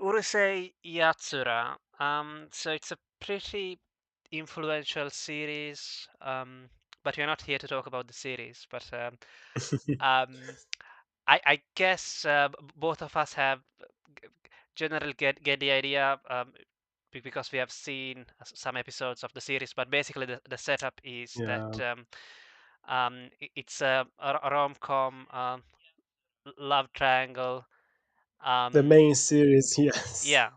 Urusei Yatsura. So it's a pretty influential series. But we're not here to talk about the series. But um, I guess both of us have generally get the idea because we have seen some episodes of the series. But basically, the setup is that Yeah, it's a rom-com love triangle. the Um, main series, yes. yeah,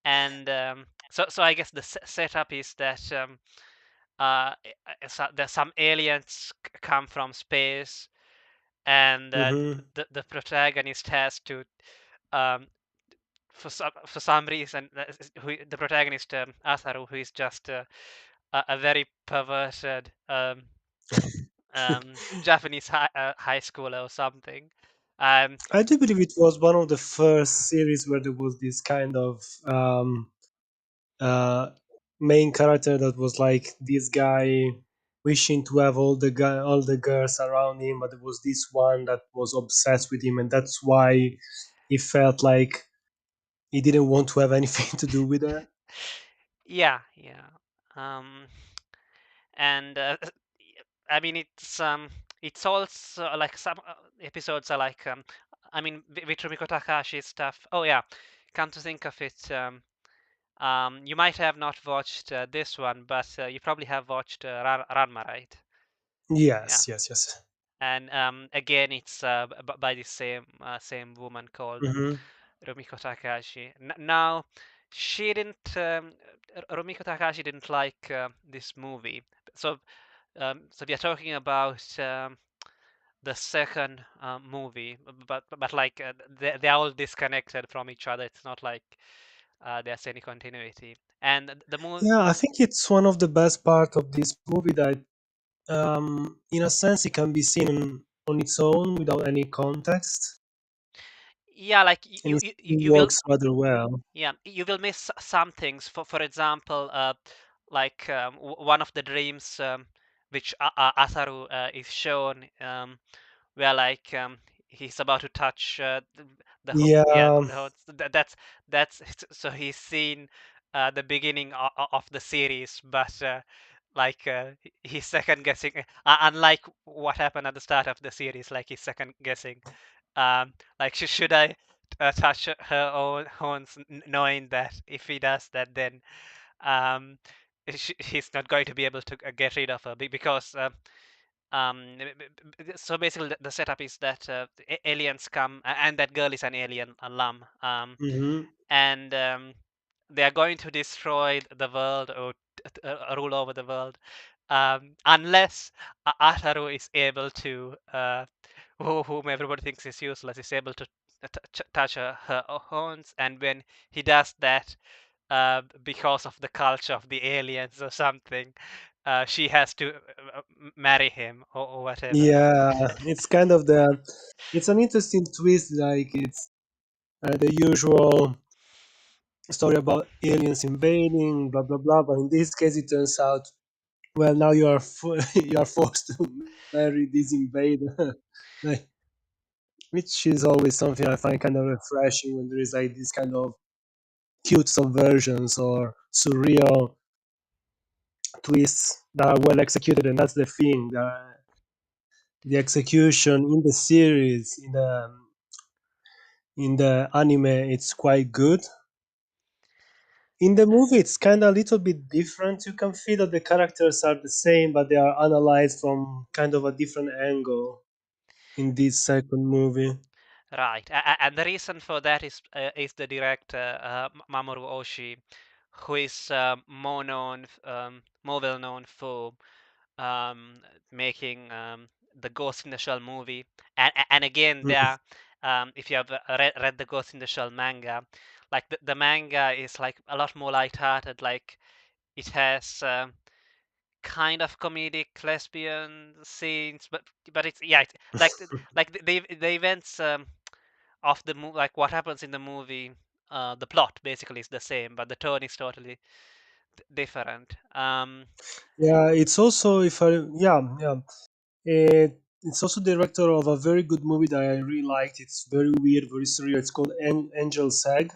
and so I guess the setup is that uh, there's some aliens come from space, and Hmm. the protagonist has to um, for some reason the protagonist Asaru, who is just a very perverted Japanese high schooler or something. Um, I do believe it was one of the first series where there was this kind of uh, main character that was like this guy wishing to have all the girls around him, but there was this one that was obsessed with him, and that's why he felt like he didn't want to have anything to do with her. yeah, yeah. Um, and I mean it's also like some episodes are like I mean with Rumiko Takahashi's stuff. Oh yeah, come to think of it, you might have not watched this one, but you probably have watched Ranma, right? Yeah, Yes, yes, yes. and again it's by the same woman called Hmm. Rumiko Takahashi. Now she didn't Rumiko Takahashi didn't like this movie, so so we are talking about the second movie, but like they're all disconnected from each other. It's not like there's any continuity. And the movie, Yeah, I think it's one of the best part of this movie that, in a sense, it can be seen on its own without any context, yeah, like and it you will, works rather well. yeah, you will miss some things. For example, like one of the dreams which Asaru is shown, where like he's about to touch yeah, Yeah, that's so he's seen the beginning of the series, but like he's second guessing, unlike what happened at the start of the series, like he's second guessing, like should I touch her own horns, knowing that if he does that, then um, he's not going to be able to get rid of her because so basically the setup is that aliens come, and that girl is an alien, a lam, hmm, and they are going to destroy the world or rule over the world, unless Ataru is able to whom everybody thinks is useless is able to touch her horns, and when he does that, because of the culture of the aliens or something, she has to marry him or whatever. yeah, it's kind of it's an interesting twist. Like it's the usual story about aliens invading, blah blah blah. But in this case, it turns out, well, now you are you are forced to marry this invader, like, which is always something I find kind of refreshing when there is like this kind of cute subversions or surreal twists that are well executed, and that's the thing. The execution in the series, in the anime, it's quite good. In the movie, it's kind of a little bit different. You can feel that the characters are the same, but they are analyzed from kind of a different angle in this second movie. Right, and the reason for that is the director Mamoru Oshii, who is more well known for um, making the Ghost in the Shell movie, and again, Mm. there, if you have read the Ghost in the Shell manga, like the manga is like a lot more lighthearted. Like it has kind of comedic lesbian scenes, but it's yeah, it's like the events of the movie, like what happens in the movie. The plot basically is the same, but the tone is totally different. Yeah, it's also, if I, yeah, yeah. It's also director of a very good movie that I really liked. It's very weird, very surreal. It's called Angel Sag.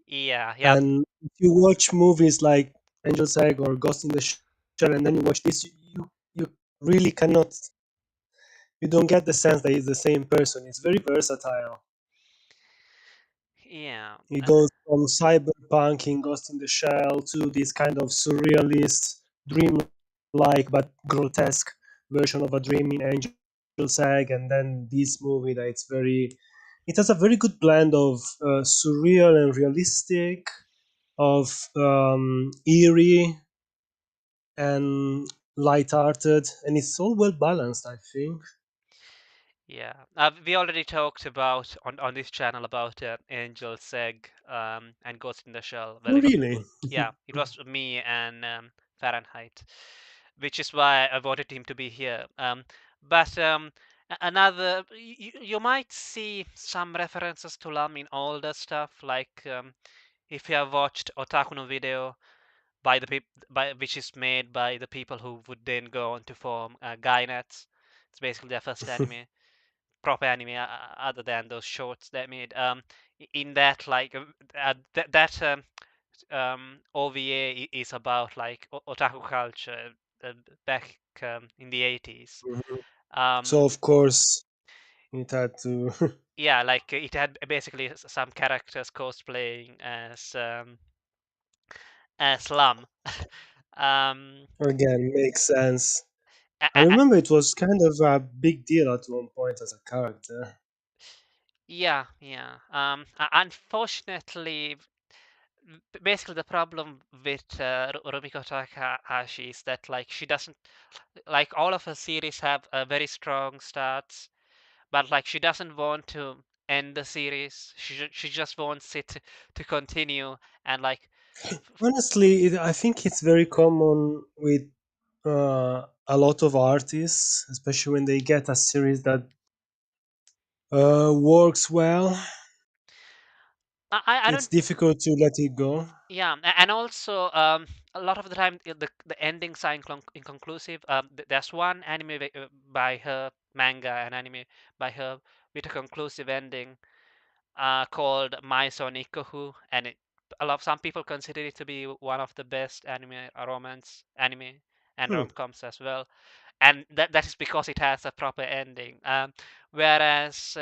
Yeah, yeah, And if you watch movies like Angel's Egg or Ghost in the Shell, and then you watch this, you really cannot, you don't get the sense that he's the same person. It's very versatile. yeah. He goes from cyberpunk in Ghost in the Shell to this kind of surrealist, dream-like but grotesque version of a dream in Angel's Egg, and then this movie that it's very, it has a very good blend of surreal and realistic, of eerie and light-hearted, and it's all well balanced, I think. Yeah, we already talked about on this channel about Angel's Egg and Ghost in the Shell. Well, Oh, it was, really? yeah, it was me and Fahrenheit, which is why I wanted him to be here. But another, you might see some references to Lam in older stuff, like if you have watched Otaku no Video by the by which is made by the people who would then go on to form Gainet. It's basically their first anime, proper anime, other than those shorts they made. In that, like that OVA is about like otaku culture uh, back in the 80s. Mhm. So Um, of course it had to yeah, like it had basically some characters cosplaying as Lam. um, again make sense. a- I a- remember it was kind of a big deal at one point as a character. yeah, yeah. Unfortunately, basically the problem with Rumiko Takahashi is that like she doesn't, like all of her series have a very strong starts, but like she doesn't want to end the series. She just wants it to continue and like Honestly, I think it's very common with a lot of artists, especially when they get a series that works well. I It's don't. difficult to let it go. Yeah, and also a lot of the time the endings are inconclusive. There's one anime by her, manga and anime by her, with a conclusive ending called My Son Ikohu, and some people consider it to be one of the best anime romance anime and Hmm. rom-coms as well, and that is because it has a proper ending. Whereas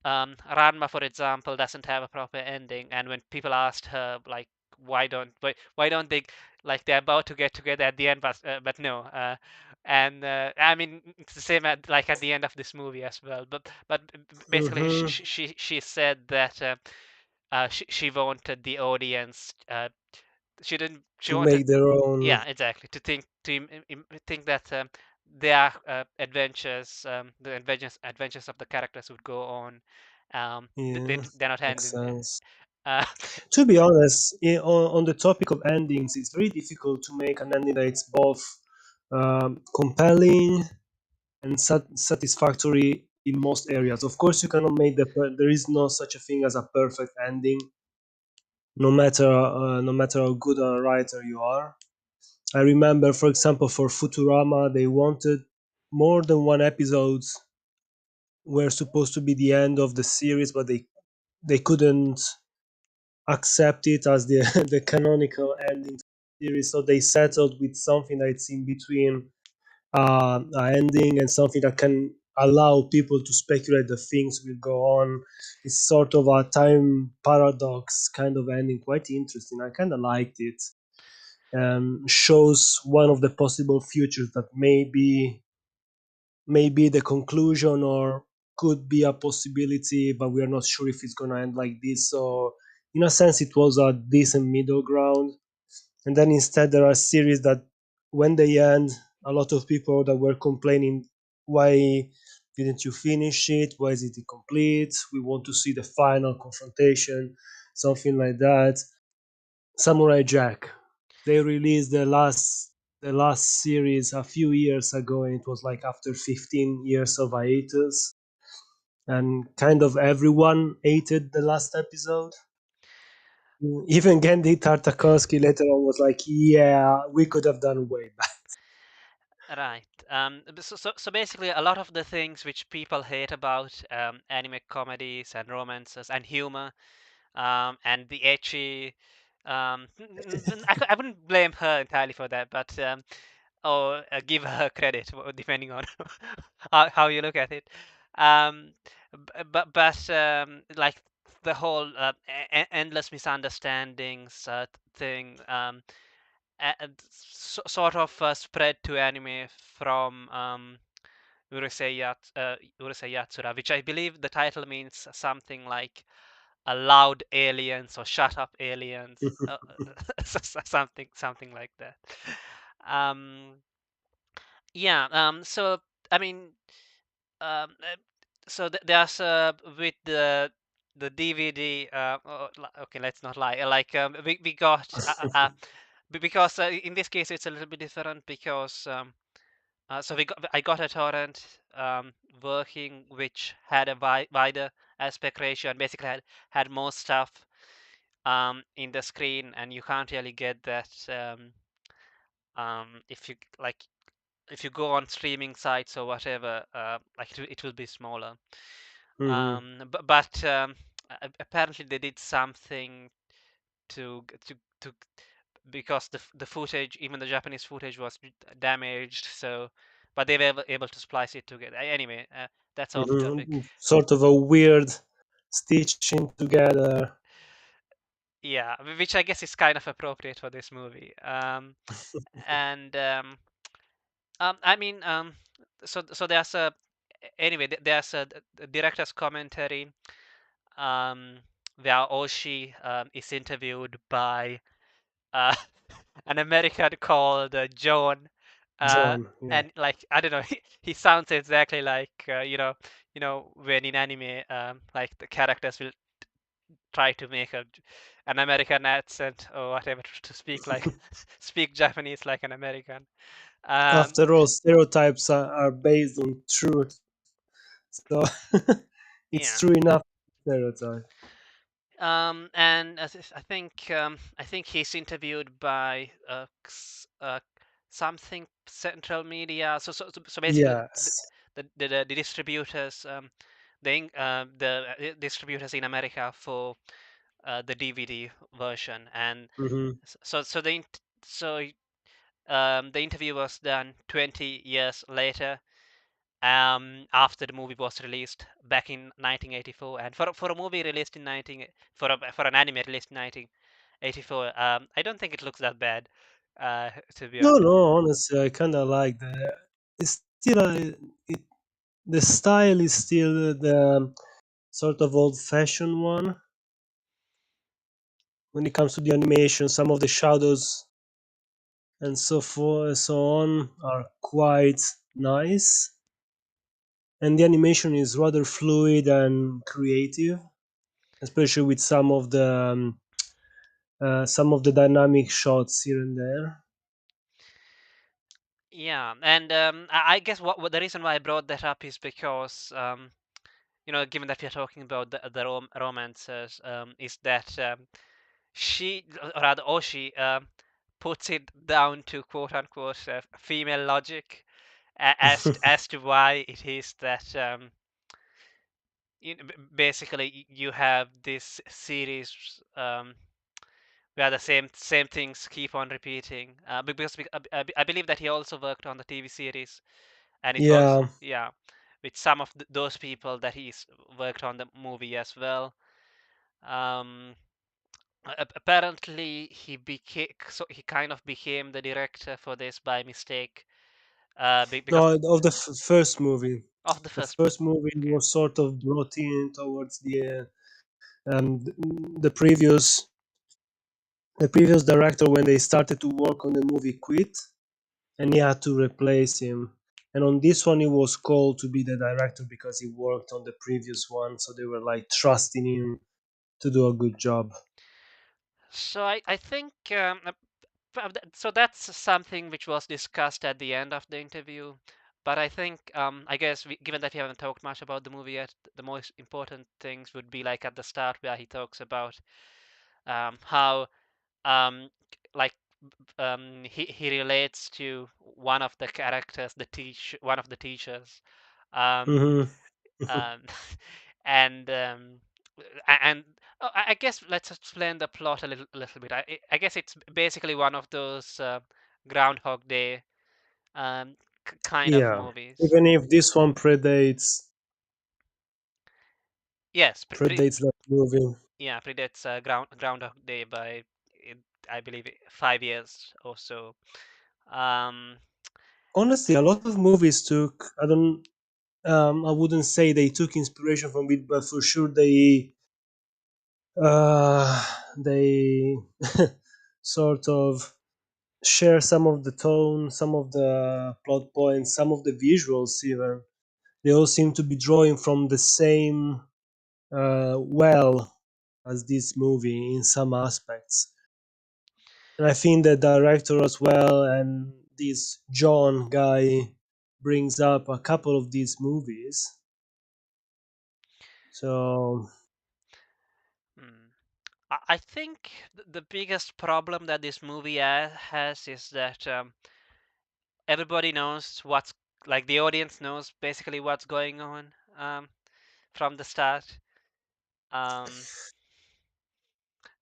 Ranma, for example, doesn't have a proper ending, and when people asked her like why don't they, like they're about to get together at the end, but no. And I mean it's the same like at the end of this movie as well. But basically Hmm. she said that she wanted the audience. She didn't. She To wanted, make their own. yeah, exactly, to think that their adventures, the adventures of the characters would go on. Yeah, They're not makes ending. sense. Uh, To be honest, on the topic of endings, it's very difficult to make an ending that it's both compelling and satisfactory in most areas. Of course, you cannot make there is no such a thing as a perfect ending, no matter how good a writer you are. I remember, for example, for Futurama, they wanted more than one episodes were supposed to be the end of the series, but they couldn't accept it as the the canonical ending to the series, so they settled with something that's in between an ending and something that can allow people to speculate that things will go on. It's sort of a time paradox kind of ending, quite interesting. I kind of liked it. Shows one of the possible futures that may be the conclusion or could be a possibility, but we are not sure if it's going to end like this. So, in a sense, it was a decent middle ground. And then instead, there are series that, when they end, a lot of people that were complaining, why didn't you finish it? Why is it incomplete? We want to see the final confrontation, something like that. Samurai Jack. They released the last series a few years ago, and it was like after 15 years of hiatus, and kind of everyone hated the last episode. Even Gandhi Tartakovsky later on was like, "Yeah, we could have done way better." right. So basically, a lot of the things which people hate about anime comedies and romances and humor, and the ecchi. I wouldn't blame her entirely for that, but or give her credit depending on how you look at it. Um, but like the whole endless misunderstandings thing sort of spread to anime from Urusei Yatsura, which I believe the title means something like loud aliens or shut up aliens, something like that. Um, yeah. So I mean, so there's with the DVD. Okay, let's not lie. Like we got because in this case it's a little bit different because so I got a torrent working which had a wider aspect ratio and basically had more stuff in the screen, and you can't really get that if you like if you go on streaming sites or whatever, like it will be smaller. Hmm. But apparently they did something to to because the footage, even the Japanese footage, was damaged. So, but they were able to splice it together. Anyway, that's off topic. Sort of a weird stitching together. Yeah, which I guess is kind of appropriate for this movie. And I mean, so there's a anyway there's a director's commentary um, where Oshii is interviewed by uh, an American called John, John, yeah. and like I don't know, he sounds exactly like when in anime, like the characters will try to make an American accent or whatever to speak like speak Japanese like an American. Um, After all, stereotypes are based on truth, so it's yeah. true enough stereotype. And I think he's interviewed by something Central Media. So basically, Yes. the distributors, the distributors in America for the DVD version, and Hmm. so so the interview was done 20 years later, after the movie was released back in 1984. And for a movie released in 19 for an anime released in 1984, I don't think it looks that bad, to be No, honest. no, honestly, I kind of like the. It's still it, the style is still the sort of old-fashioned one when it comes to the animation. Some of the shadows and so forth and so on are quite nice, and the animation is rather fluid and creative, especially with some of the dynamic shots here and there. Yeah, and I guess what the reason why I brought that up is because given that we're talking about the romances, is that she, or rather Oshi, puts it down to quote unquote female logic as to why it is that basically you have this series where the same things keep on repeating. Because I believe that he also worked on the TV series, and it was, Yeah, yeah, with some of those people that he's worked on the movie as well. Um, Apparently he kind of became the director for this by mistake, because no, of the first movie. of the The first movie. first movie Okay. was sort of brought in towards the the previous director when they started to work on the movie quit, and he had to replace him. And on this one, he was called to be the director because he worked on the previous one, so they were like trusting him to do a good job. So I think so that's something which was discussed at the end of the interview. But I think I guess given that we haven't talked much about the movie yet, the most important things would be like at the start where he talks about how um, like he relates to one of the characters, one of the teachers, um, Hmm. um, and and I guess let's explain the plot a little bit. I guess it's basically one of those Groundhog Day um, kind of Yeah, movies. even if this one Yes, predates that movie. yeah, predates Groundhog Day by it, I believe 5 years or so. Um, Honestly, a lot of movies took. I don't. I wouldn't say they took inspiration from it, but for sure they sort of share some of the tone, some of the plot points, some of the visuals. Even they all seem to be drawing from the same well as this movie in some aspects. And I think the director as well and this John guy brings up a couple of these movies. So hmm. I think the biggest problem that this movie has is that everybody knows what's like the audience knows basically what's going on from the start. Um,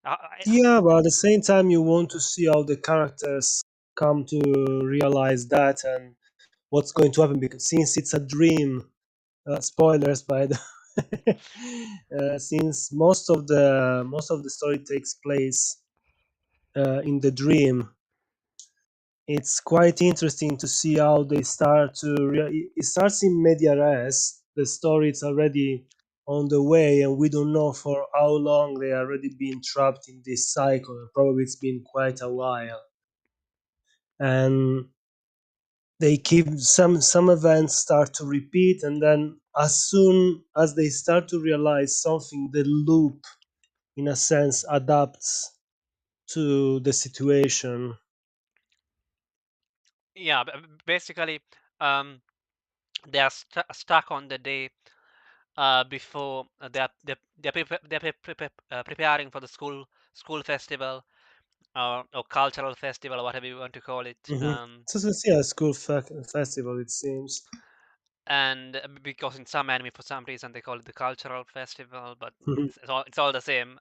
I, yeah, but at the same time, you want to see how the characters come to realize that and what's going to happen because since it's a dream, spoilers by the since most of the story takes place in the dream, it's quite interesting to see how they start to it starts in media res. The story is already on the way and we don't know for how long they already been trapped in this cycle. Probably it's been quite a while, and they keep some events start to repeat, and then as soon as they start to realize something, the loop in a sense adapts to the situation. yeah, basically, um, they are stuck on the day before they're preparing for the school festival or cultural festival or whatever you want to call it. Hmm. So it's yeah, a school festival it seems. And because in some anime for some reason they call it the cultural festival, but Mhm. it's all the same.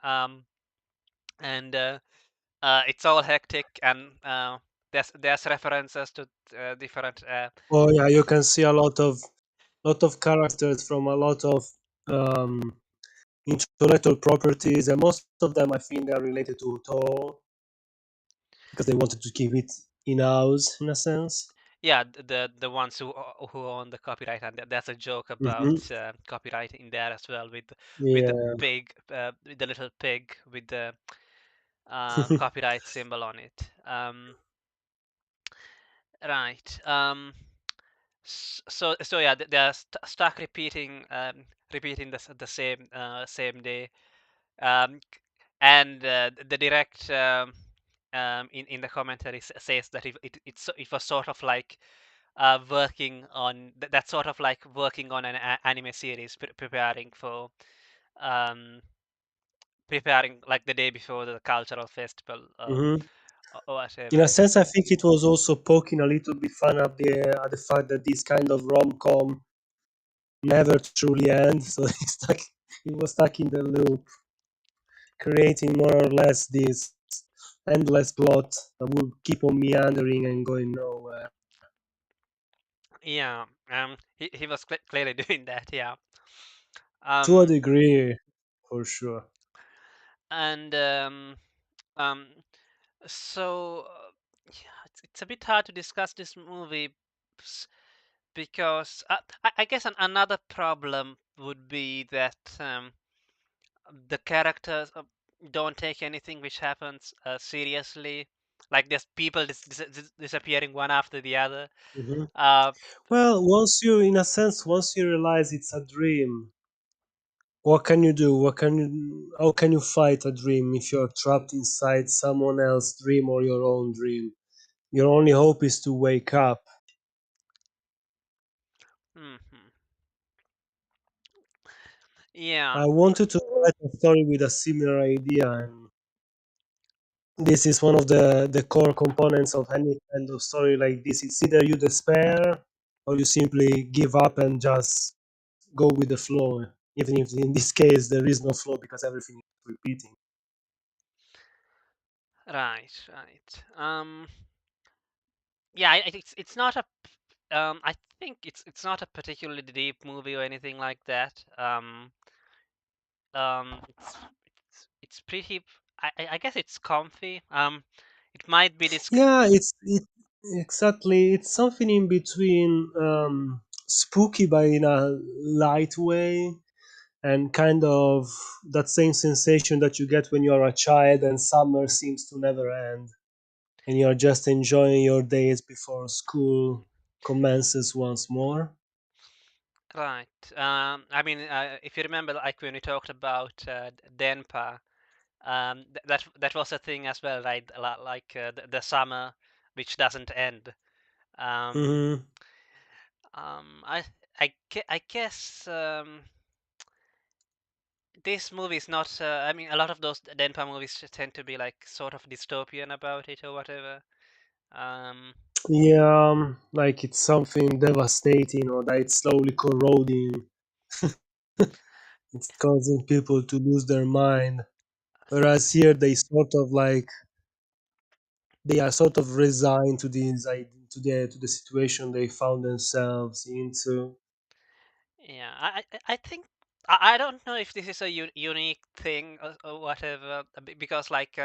And it's all hectic and there's references to different Oh yeah, you can see a lot of characters from a lot of um, intellectual properties, and most of them I think are related to Toho because they wanted to keep it in house in a sense. yeah, the ones who own the copyright, and there's a joke about Hmm. copyright in there as well with the Yeah. pig with the little pig with the copyright symbol on it. Right. So yeah, they're stuck repeating the same day. Um, and the direct in the commentary says that it was sort of like working on that's sort of like working on an anime series, um, preparing like the day before the cultural festival Hmm. or In a whatever. sense, I think it was also poking a little bit fun at the fact that this kind of rom-com never truly ends. So he was stuck in the loop, creating more or less this endless plot that will keep on meandering and going nowhere. Yeah, he was clearly doing that. Yeah. To a Um, degree, for sure. and um, so yeah, it's a bit hard to discuss this movie s- because I guess another problem would be that the characters don't take anything which happens seriously. Like there's people disappearing one after the other. Hmm. Uh, Well, once you realize it's a dream, what can you do? How can you fight a dream if you're trapped inside someone else's dream or your own dream? Your only hope is to wake up. mhm. Yeah. I wanted to write a story with a similar idea, and this is one of the core components of any kind of story like this. It's either you despair or you simply give up and just go with the flow, even if in this case there is no flow because everything is repeating. Right, right. Yeah, it's not a. I think it's not a particularly deep movie or anything like that. It's pretty. I guess it's comfy. It might be this. Yeah, exactly. It's something in between spooky, but in a light way, and kind of that same sensation that you get when you're a child and summer seems to never end, and you're just enjoying your days before school commences once more. Right. I mean, if you remember, like when we talked about Denpa, that was a thing as well, right? Like the summer, which doesn't end. Um, Hmm. I I guess this movie is not. I mean, a lot of those Denpa movies tend to be like sort of dystopian about it or whatever. Um, Yeah, like it's something devastating or that it's slowly corroding. It's causing people to lose their mind. Whereas here they are sort of resigned to the situation they found themselves into. Yeah, I think I don't know if this is a unique thing or whatever because like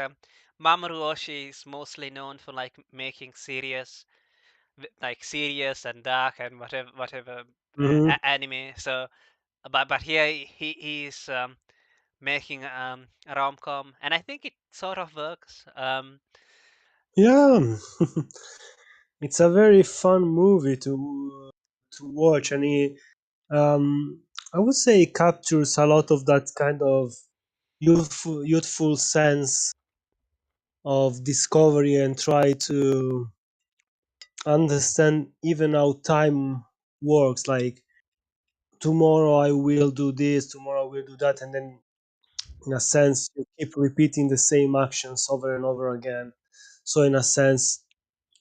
Mamoru Oshii is mostly known for like making serious like serious and dark and whatever Hmm. anime. So but here he's making a rom-com and I think it sort of works. Yeah, it's a very fun movie to watch, and I would say it captures a lot of that kind of youthful sense of discovery and try to understand even how time works. Like tomorrow I will do this, tomorrow I will do that, and then in a sense you keep repeating the same actions over and over again. So in a sense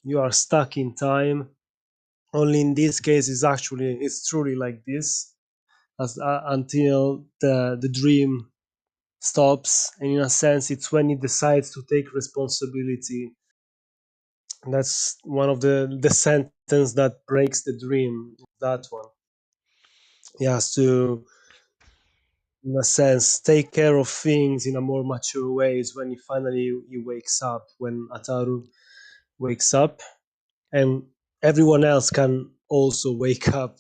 you are stuck in time. Only in this case it's truly like this, until the dream stops, and in a sense it's when he decides to take responsibility. That's one of the sentence that breaks the dream. That one, he has to, in a sense, take care of things in a more mature ways when he wakes up, when Ataru wakes up, and everyone else can also wake up,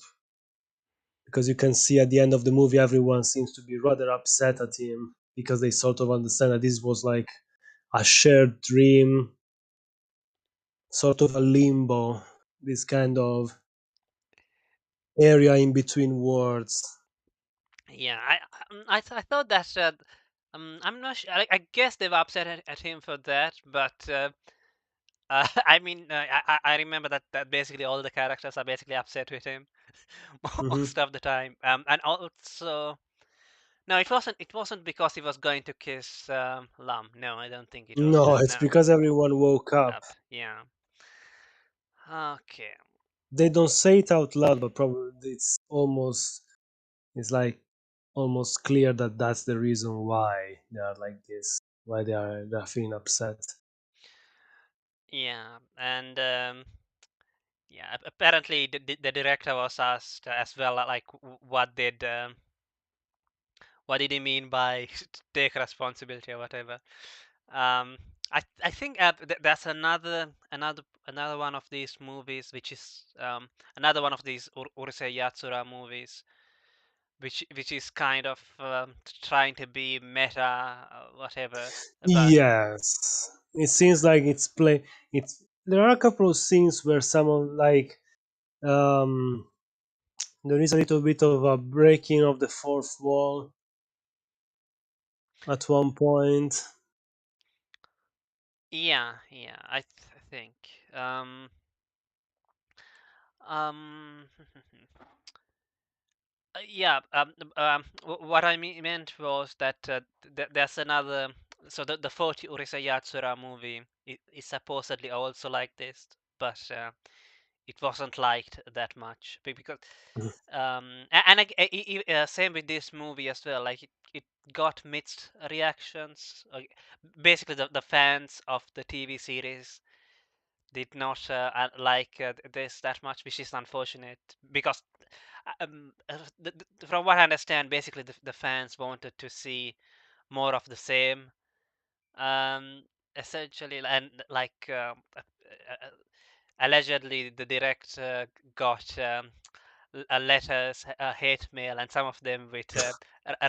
because you can see at the end of the movie everyone seems to be rather upset at him because they sort of understand that this was like a shared dream, sort of a limbo, this kind of area in between worlds. Yeah, I thought that I'm not sure. I guess they were upset at him for that, but I mean, I remember that basically all the characters are basically upset with him Hmm. most of the time. And also, no, it wasn't because he was going to kiss Lam. No, I don't think it was No, that. it's No, because everyone woke up. up. Yeah. Okay. They don't say it out loud, but probably it's like almost clear that that's the reason why they are like this, why they're feeling upset. Yeah, and yeah. Apparently, the director was asked as well, like, what did he mean by take responsibility or whatever. Um, I think that's another one of these movies, which is another one of these Urusei Yatsura movies, which is kind of trying to be meta, whatever. But Yes, it seems like it's there are a couple of scenes where someone like um there is a little bit of a breaking of the fourth wall at one point. yeah, yeah, I think. Um, um, yeah. What I meant was that there's another. So the 40 Urusei Yatsura movie is supposedly also like this, but it wasn't liked that much because and same with this movie as well. Like it got mixed reactions. Basically, the fans of the TV series did not like this that much, which is unfortunate because from what I understand, basically the fans wanted to see more of the same, um, essentially, and like allegedly the director got letters, hate mail, and some of them with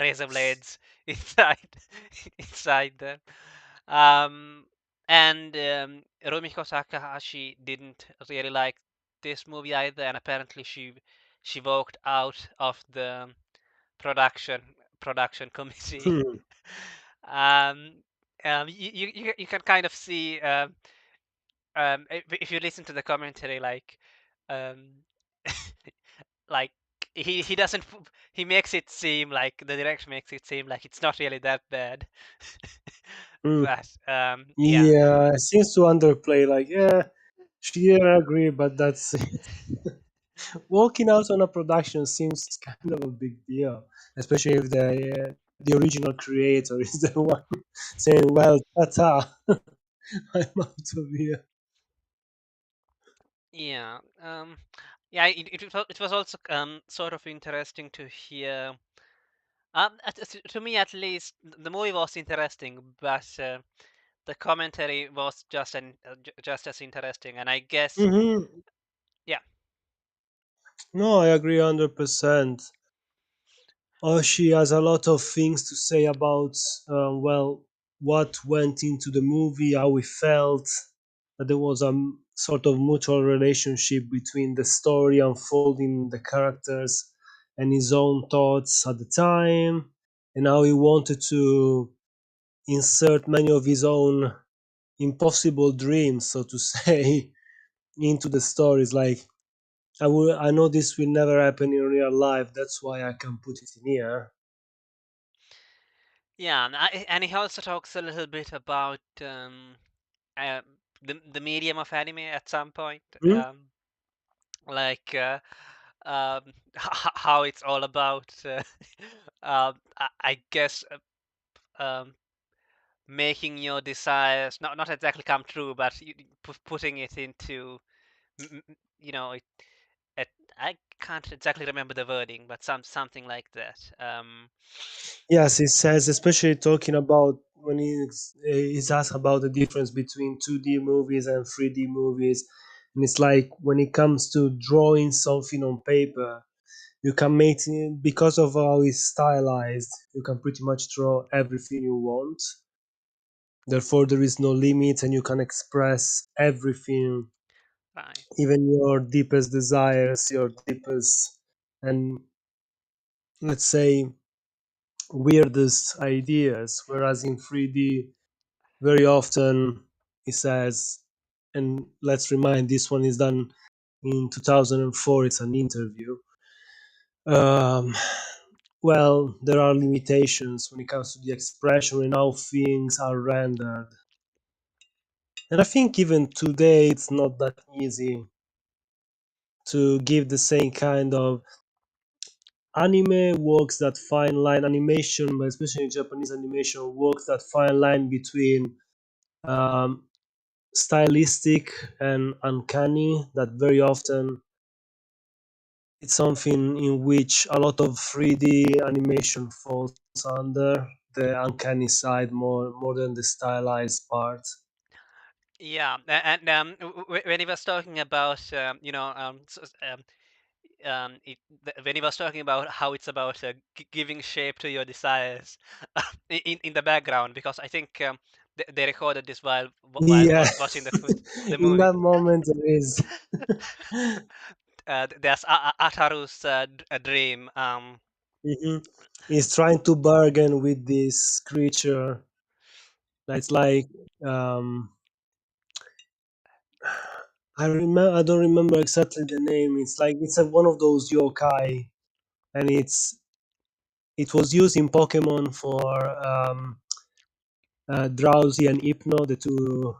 razor blades inside inside them. Um, and Rumiko Takahashi didn't really like this movie either, and apparently she walked out of the production production committee. Hmm. um, you can kind of see if you listen to the commentary, um, like he doesn't he makes it seem like the director makes it seem like it's not really that bad. Hmm. But yeah. Yeah, it seems to underplay. Like, yeah, she didn't agree, but that's walking out on a production seems kind of a big deal, especially if the original creator is the one saying, "Well, ta-ta, I'm out of here." Yeah, yeah. It was also sort of interesting to hear. To me, at least, the movie was interesting, but the commentary was just as interesting. And I guess, Hmm. yeah, No, I agree 100%. Oh, she has a lot of things to say about, well, what went into the movie, how we felt, that there was a sort of mutual relationship between the story unfolding, the characters, and his own thoughts at the time, and how he wanted to insert many of his own impossible dreams, so to say, into the stories. Like, I know this will never happen in real life, that's why I can put it in here. yeah, and he also talks a little bit about uh, the medium of anime at some point, Hmm? like how it's all about, I guess, making your desires not exactly come true, but putting it into, you know, it, I can't exactly remember the wording, but something like that. Yes, he says, especially talking about when he's asked about the difference between 2D movies and 3D movies. And it's like when it comes to drawing something on paper, you can make it, because of how it's stylized, you can pretty much draw everything you want. Therefore, there is no limit and you can express everything, Right. even your deepest desires, your deepest, and let's say, weirdest ideas. Whereas in 3D, very often it says, and let's remind, this one is done in 2004, it's an interview. um, well, there are limitations when it comes to the expression and how things are rendered, and I think even today it's not that easy to give the same kind of anime walks that fine line, animation, but especially Japanese animation walks that fine line between um, stylistic and uncanny, that very often it's something in which a lot of 3D animation falls under the uncanny side more than the stylized part. Yeah, and when he was talking about, when he was talking about how it's about giving shape to your desires in the background, because I think they recorded this while Yeah, watching the in movie. that moment there is. There's Ataru's dream. Mhm. He's trying to bargain with this creature that's like, um, I don't remember exactly the name. It's like it's one of those yokai, and it was used in Pokemon for Drowsy and Hypno, the two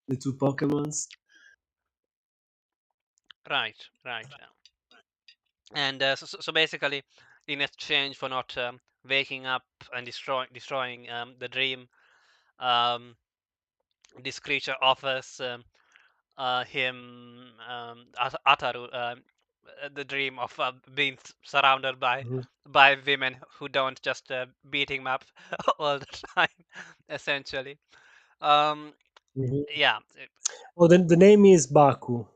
the two Pokemons. Right, right. And so basically, in exchange for not waking up and destroying the dream. Um, this creature offers him Ataru the dream of being surrounded Mhm, by women who don't just beat him up all the time, essentially. Um, mhm. yeah, Oh, the name is Baku.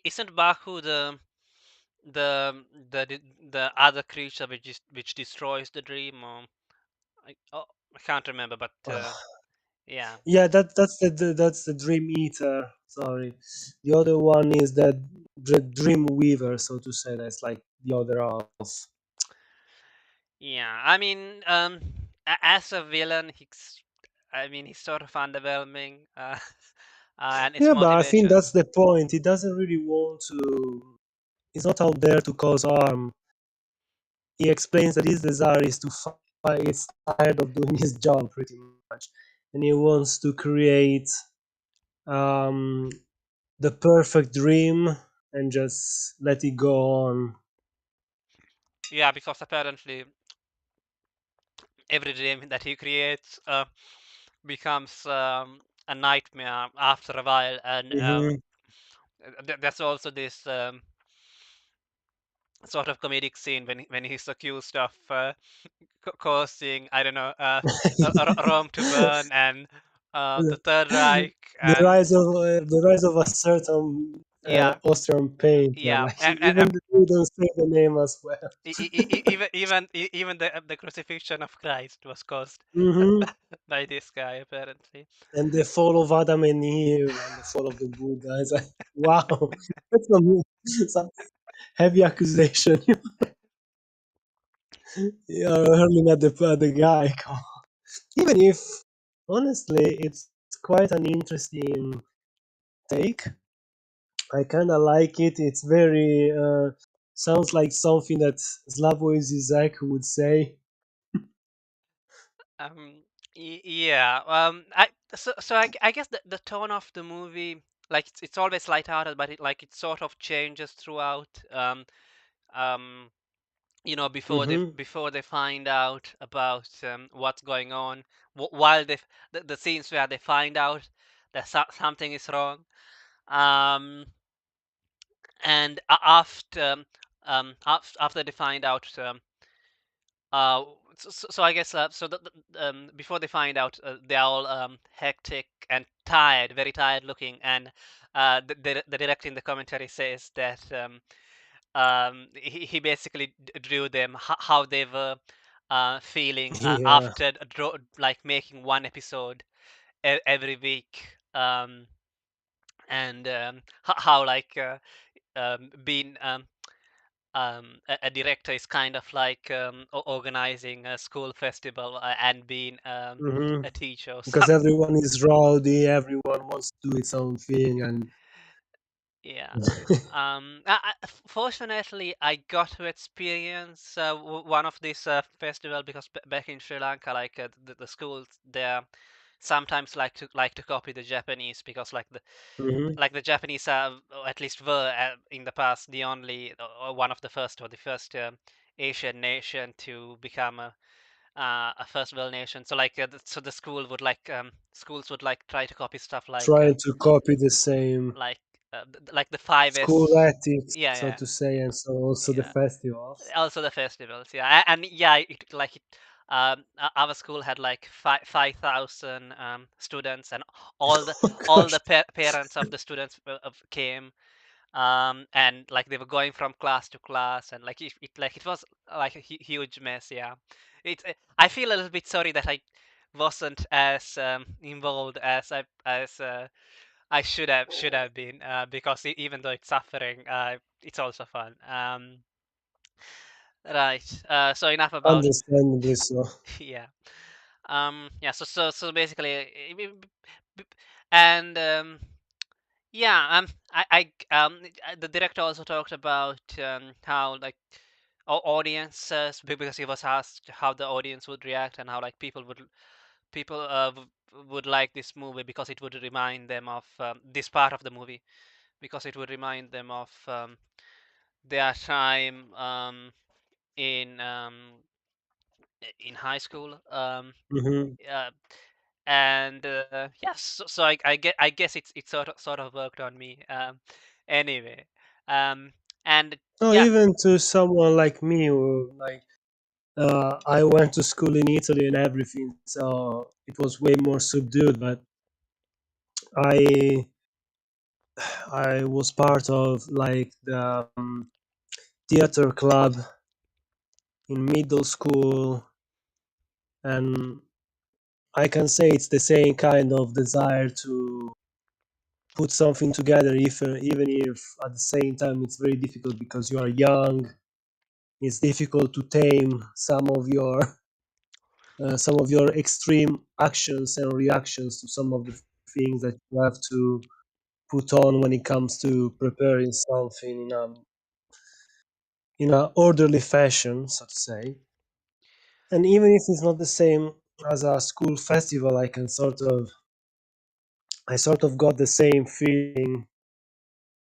isn't Baku the the other creature which destroys the dream? Or I can't remember, but yeah, Yeah, that's the Dream Eater. Sorry, the other one is the Dream Weaver, so to say. That's like the other half. yeah. I mean, as a villain, he's sort of underwhelming, and its Yeah, but I think motivation. that's the point. He doesn't really want to. He's not out there to cause harm. He explains that his desire is to fight. He's tired of doing his job, pretty much, and he wants to create um, the perfect dream and just let it go on. Yeah, because apparently every dream that he creates becomes a nightmare after a while, and Hmm. there's also this sort of comedic scene when he's accused of causing, I don't know, Rome to burn and the Third Reich, and The rise of a certain yeah, Austrian painter. yeah, Like even they don't say the name as well. even the crucifixion of Christ was caused Hmm. by this guy apparently. And the fall of Adam and Eve and the fall of the Buddha. It's like, wow, that's some heavy accusation. You're hurling at the guy. Come on. Even if, honestly, it's quite an interesting take. I kind of like it. It's very sounds like something that Slavoj Zizek would say. Um, yeah. I guess the tone of the movie, like it's always lighthearted, but it sort of changes throughout. Um, Hmm. before they find out about what's going on, while the scenes where they find out that something is wrong, um, and after they find out. Uh, so I guess before they find out, they're all hectic and tired, very tired looking, and the director in the commentary says that he basically drew them how they were feeling Yeah. after like making one episode every week, and how like being a director is kind of like organizing a school festival and being Hmm. a teacher or Because something. everyone is rowdy, everyone wants to do its own thing, and Yeah. Fortunately, I got to experience one of these festival because back in Sri Lanka, like the schools there sometimes like to copy the Japanese because Mhm. like the Japanese are, or at least were in the past, the only or one of the first or the first Asian nation to become a first world nation. So like so the schools would like try to copy stuff Trying to copy the same like like the five school S. ethics, Yeah, so yeah, to say, and so also the yeah. festivals. Also the festivals, yeah, and yeah, our school had like 5,000 students, and all the Oh all the gosh. parents of the students came, and like they were going from class to class, and like it was like a huge mess. Yeah, I feel a little bit sorry that I wasn't as involved as I should have been, because even though it's suffering, it's also fun. Right. So enough about Understandably so. yeah. Yeah. So basically, b- and yeah. The director also talked about how like audiences, because he was asked how the audience would react, and how like people would like this movie because it would remind them of this part of the movie, because it would remind them of their time in in high school. Hmm. Uh, and yes, so I guess it's sort of worked on me. Anyway, um, and No, yeah, even to someone like me, who like I went to school in Italy and everything, so it was way more subdued. But I I was part of like the theater club in middle school, and I can say it's the same kind of desire to put something together, if, even if at the same time it's very difficult because you are young. It's difficult to tame some of your extreme actions and reactions to some of the things that you have to put on when it comes to preparing something in a orderly fashion, so to say. And even if it's not the same as a school festival, I sort of got the same feeling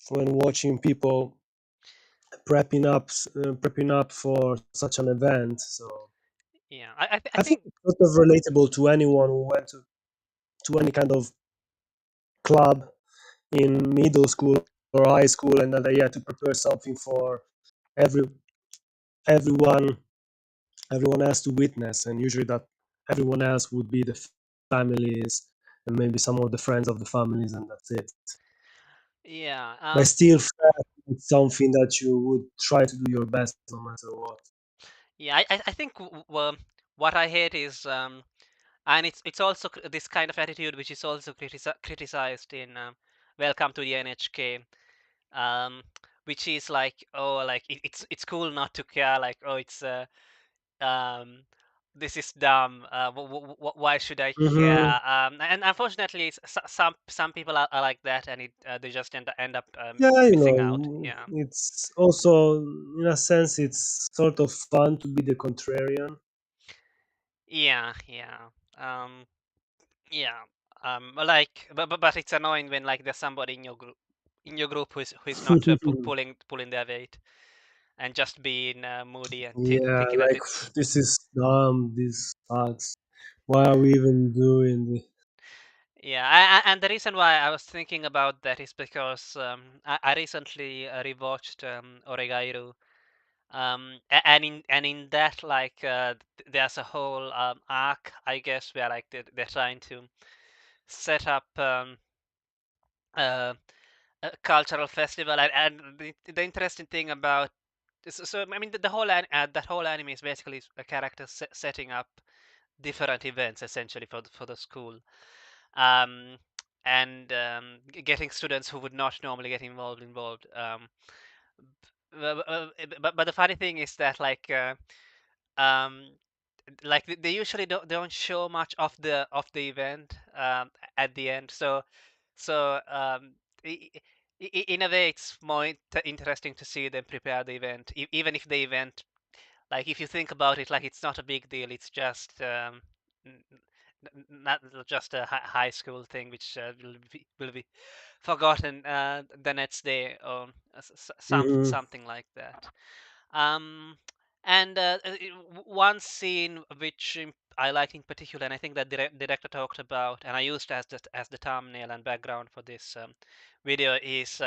when watching people prepping up for such an event. So yeah, I I think think it's sort of relatable to anyone who went to any kind of club in middle school or high school, and that they had to prepare something for every everyone everyone has to witness, and usually that everyone else would be the families and maybe some of the friends of the families, and that's it. yeah, But still, it's something that you would try to do your best no matter what. yeah. I think what I hate is and it's also this kind of attitude which is also criticized in Welcome to the NHK, um, which is like, oh, like it's cool not to care, like, oh, it's um, this is dumb. Why should I Hmm. care? And unfortunately, some people are like that, and they just end up Yeah, missing out. Yeah, it's also, in a sense, it's sort of fun to be the contrarian. yeah. Um, yeah. Like, but it's annoying when like there's somebody in your group who is not pulling their weight and just being moody and Yeah, thinking that like it's this is dumb. This sucks. Why are we even doing this? yeah. And the reason why I was thinking about that is because I recently rewatched Oregairu. And in that, like, there's a whole arc, I guess, where like they're trying to set up uh, a cultural festival. And the interesting thing about so I mean the whole that whole anime is basically a character setting up different events essentially for the school, um, and getting students who would not normally get involved. But the funny thing is that um, like they usually don't show much of the event at the end. So in a way, it's more interesting to see them prepare the event, even if the event, like if you think about it, like it's not a big deal. It's just n- not just a high school thing, which will be forgotten the next day, or Hmm. something like that. Um, and one scene which I liked in particular, and I think that director talked about, and I used as the thumbnail and background for this video, is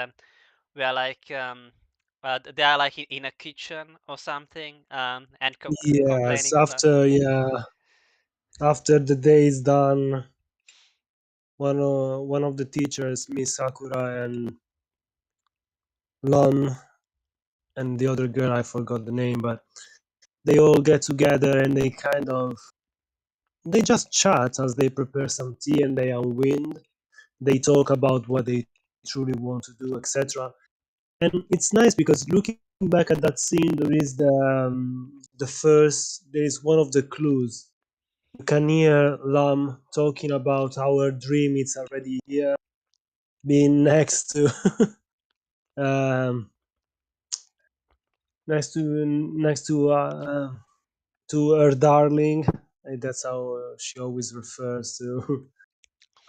where they are like in a kitchen or something, and Yes, complaining about. after the day is done, one of the teachers, Miss Sakura, and Lon, and the other girl, I forgot the name, but they all get together and they just chat as they prepare some tea and they unwind. They talk about what they truly want to do, etc. And it's nice because looking back at that scene, there is one of the clues. You can hear Lam talking about our dream. It's already here, being um, next to her darling. And that's how she always refers to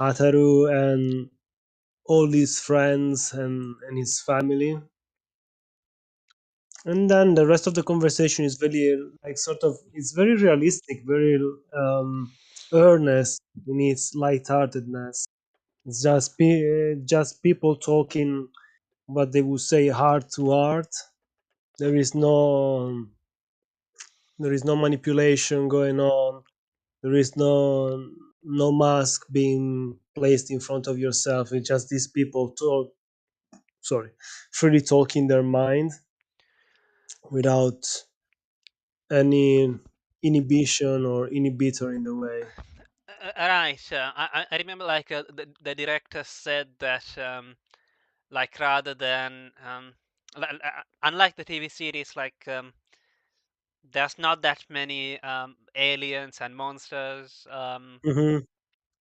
Ataru and all his friends and his family. And then the rest of the conversation is very like sort of it's very realistic, very earnest in its lightheartedness. It's just people talking what they would say heart to heart. There is no manipulation going on. There is no mask being placed in front of yourself. It's just these people talk, sorry, freely talking their mind without any inhibition or inhibitor in the way. Right. I remember like the director said that like rather than unlike the TV series, like there's not that many aliens and monsters. Hmm.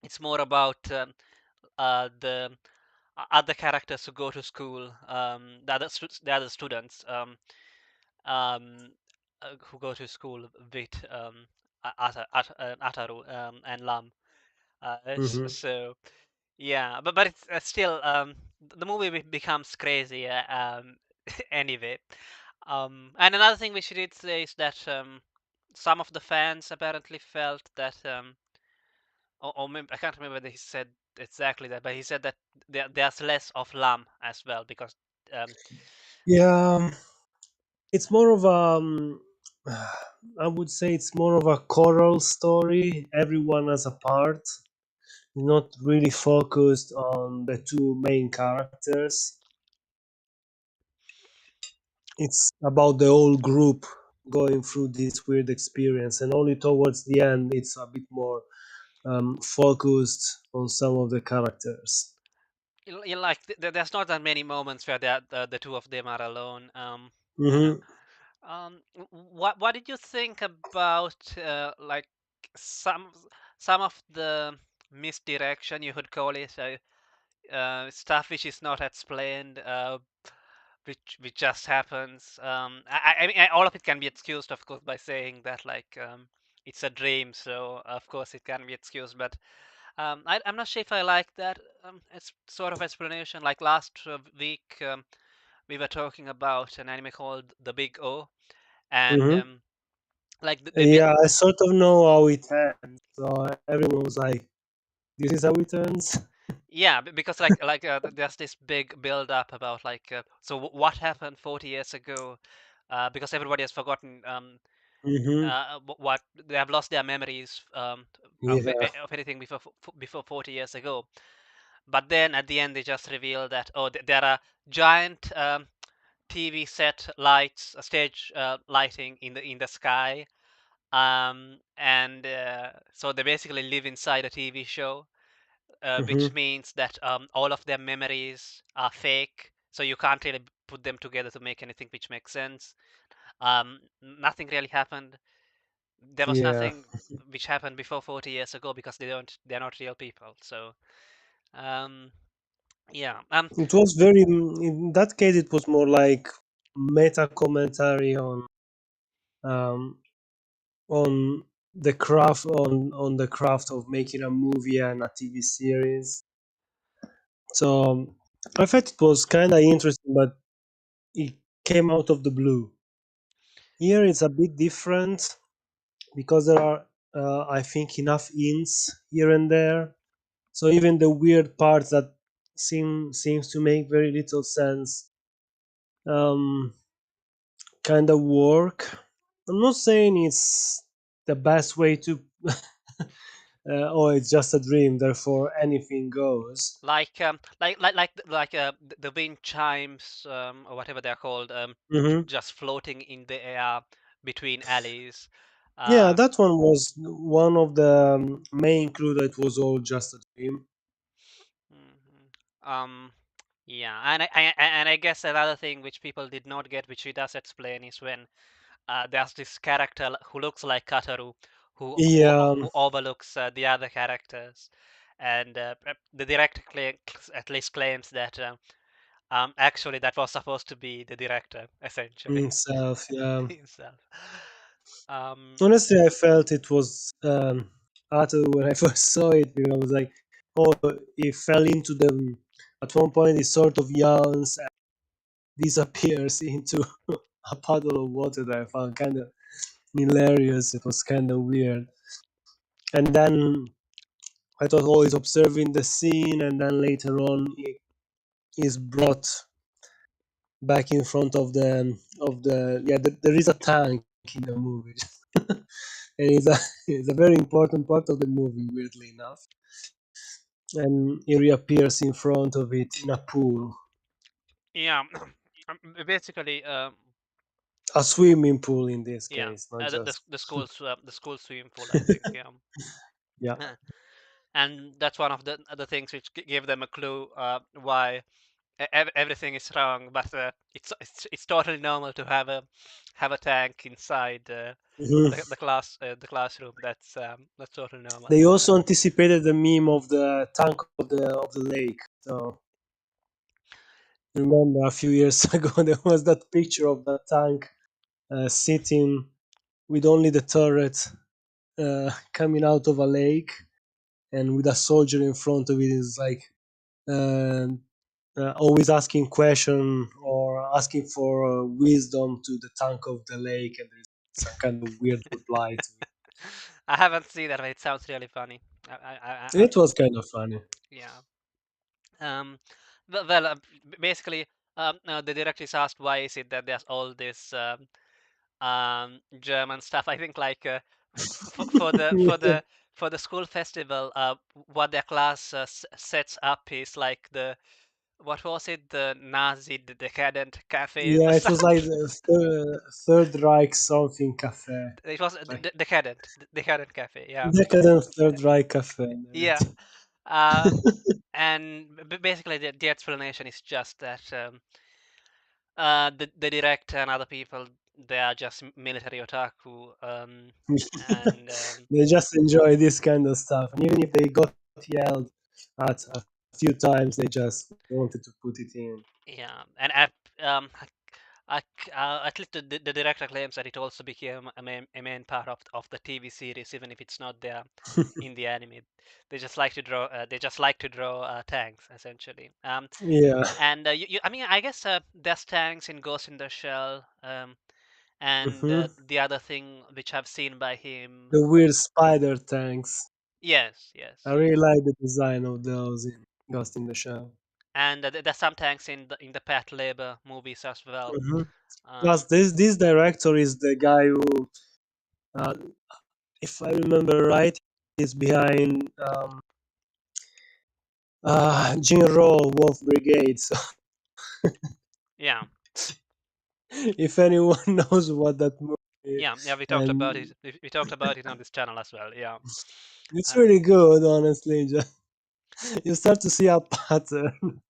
It's more about the other characters who go to school, the other students um, who go to school with Ataru and Lam. Hmm. So yeah, but it's still the movie becomes crazy anyway. And another thing which he did say is that some of the fans apparently felt that or maybe, I can't remember whether he said exactly that, but he said that there's less of Lam as well because um, Yeah, it's more of I would say it's more of a choral story. Everyone has a part, not really focused on the two main characters. It's about the whole group going through this weird experience, and only towards the end, it's a bit more focused on some of the characters. like there's not that many moments where the two of them are alone. And Hmm. what did you think about like some some of the misdirection you could call it, stuff which is not explained, which just happens. I mean, all of it can be excused, of course, by saying that like it's a dream, so of course it can be excused. But I'm not sure if I like that it's sort of explanation. Like last week, we were talking about an anime called The Big O, and Hmm. like Yeah, I sort of know how it ends. So everyone was like, "This is how it ends." yeah, because there's this big build up about like so what happened 40 years ago, because everybody has forgotten Hmm. what they have lost their memories Yeah. of anything before 40 years ago. But then at the end they just reveal that there are giant TV set lights, stage lighting in the sky, and so they basically live inside a TV show, which Hmm. means that all of their memories are fake, so you can't really put them together to make anything which makes sense. Nothing really happened. There was Yeah. nothing which happened before 40 years ago because they're not real people. So um, yeah, It was in that case, it was more like meta commentary um, on on the craft of making a movie and a TV series. So I thought it was kind of interesting, but it came out of the blue. Here it's a bit different because there are, I think, enough hints here and there. So even the weird parts that seems to make very little sense, um, kind of work. I'm not saying it's the best way to, oh, it's just a dream, therefore anything goes. the wind chimes or whatever they're called, Hmm. just floating in the air between alleys. Yeah, Uh, that one was one of the main clue that was all just a dream. mhm. Yeah, and I guess another thing which people did not get, which he does explain, is when there's this character who looks like Kataru, Yeah. who overlooks the other characters, and the director at least claims that actually that was supposed to be the director essentially Himself. Yeah. himself. Um, Honestly, I felt it was Arthur when I first saw it. Because I was like, oh, he fell into them. At one point, he sort of yawns and disappears into. a puddle of water that I found kind of hilarious. It was kind of weird. And then I thought, oh, he's observing the scene, and then later on he is brought back in front of the yeah. There is a tank in the movie, and it's a it's a very important part of the movie, weirdly enough. And he reappears in front of it in a pool, Yeah. Basically, a swimming pool in this yeah, case, not just the school swimming pool, I think. Yeah. yeah. And that's one of the things which gave them a clue why everything is wrong, but it's totally normal to have a tank inside Mhm. the classroom. That's totally normal. They also anticipated the meme of the tank of the lake. So remember, a few years ago, there was that picture of the tank sitting with only the turret coming out of a lake, and with a soldier in front of it is like uh, always asking question or asking for wisdom to the tank of the lake, and there's some kind of weird reply to I haven't seen that, but it sounds really funny. it. It was kind of funny. Yeah. Um, well, basically, the director is asked why is it that there's all this German stuff. I think like Yeah, for the school festival, what their class sets up is like the what was it, the Nazi decadent cafe or yeah, it was like something. the Third Reich something cafe, It was like decadent cafe. Yeah, decadent Third Reich cafe and yeah. everything. Uh, and basically the explanation is just that the director and other people, they are just military otaku, and They just enjoy this kind of stuff, and even if they got yelled at a few times, they just wanted to put it in. yeah, and at least the director claims that it also became a main part of the TV series, even if it's not there in the anime. They just like to draw. They just like to draw tanks, essentially. Yeah. And I mean, I guess there's tanks in Ghost in the Shell. And Hmm. the other thing which I've seen by him, The weird spider tanks. yes, I yes, really yes. like the design of those in Ghost in the Shell. And there's some tanks in the Pat Labor movies as well. Hmm. Plus, Um, this director is the guy who, uh, if I remember right, is behind Jinro Wolf Brigade. So yeah, if anyone knows what that movie is, yeah. We talked about it. and We talked about it on this channel as well. Yeah, it's uh, really good, honestly. You start to see a pattern.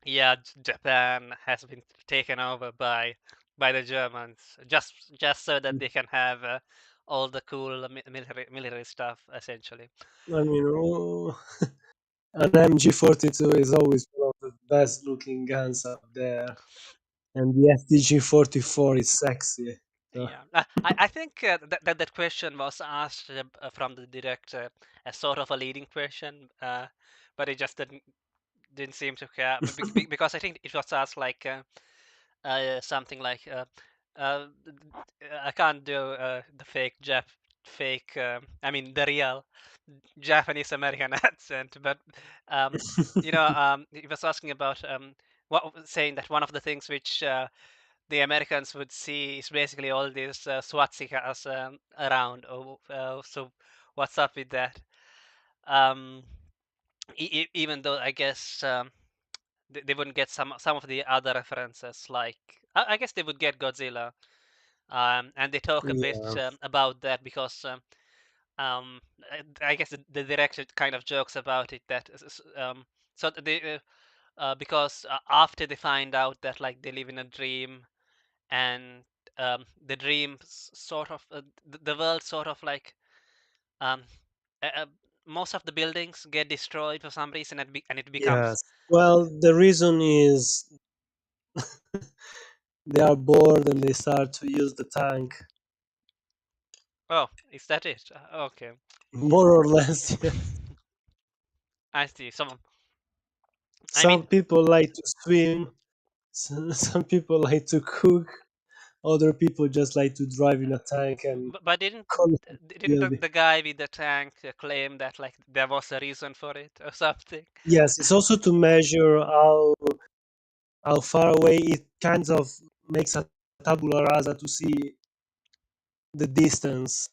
yeah. Japan has been taken over by the Germans just so that they can have all the cool military stuff, essentially. I mean, oh, an MG42 is always one of the best looking guns out there, and the FTG-44 is sexy. So, Yeah, I think that question was asked from the director as sort of a leading question, but it just didn't seem to care because I think it was asked like something like I can't do the fake I mean the real Japanese American accent, but um, he was asking about saying that one of the things which the Americans would see is basically all these swastikas around. So what's up with that? Um, Even though I guess they wouldn't get some of the other references, like I guess they would get Godzilla, and they talk a bit yeah, about that because um, I guess the director kind of jokes about it that so they because after they find out that like they live in a dream and the dream sort of the world sort of like um, uh, uh, most of the buildings get destroyed for some reason and it becomes yes. Well, the reason is they are bored and they start to use the tank. oh, is that it? Okay. More or less, yes. I see. Some I mean Some people like to swim, some people like to cook. Other people just like to drive in a tank and But didn't call it a didn't the, building. the guy with the tank claim that like there was a reason for it or something? Yes, it's also to measure how far away it kind of makes a tabula rasa to see the distance,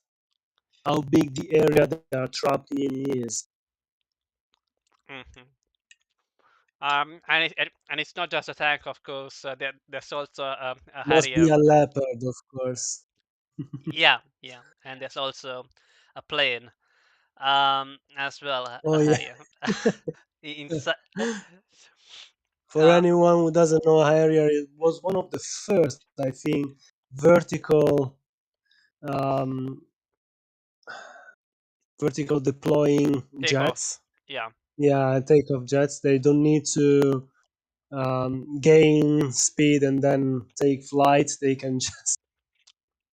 how big the area that they are trapped in is. Hmm. And it's not just a tank, of course. There's also a Must be Harrier. a leopard, of course. Yeah, yeah, and there's also a plane, as well, Oh a yeah. Harrier. Inside. For Uh, anyone who doesn't know, Harrier, it was one of the first, I think, vertical um, vertical deploying Takeoff. jets. Yeah, Yeah, takeoff jets. They don't need to gain speed and then take flight. They can just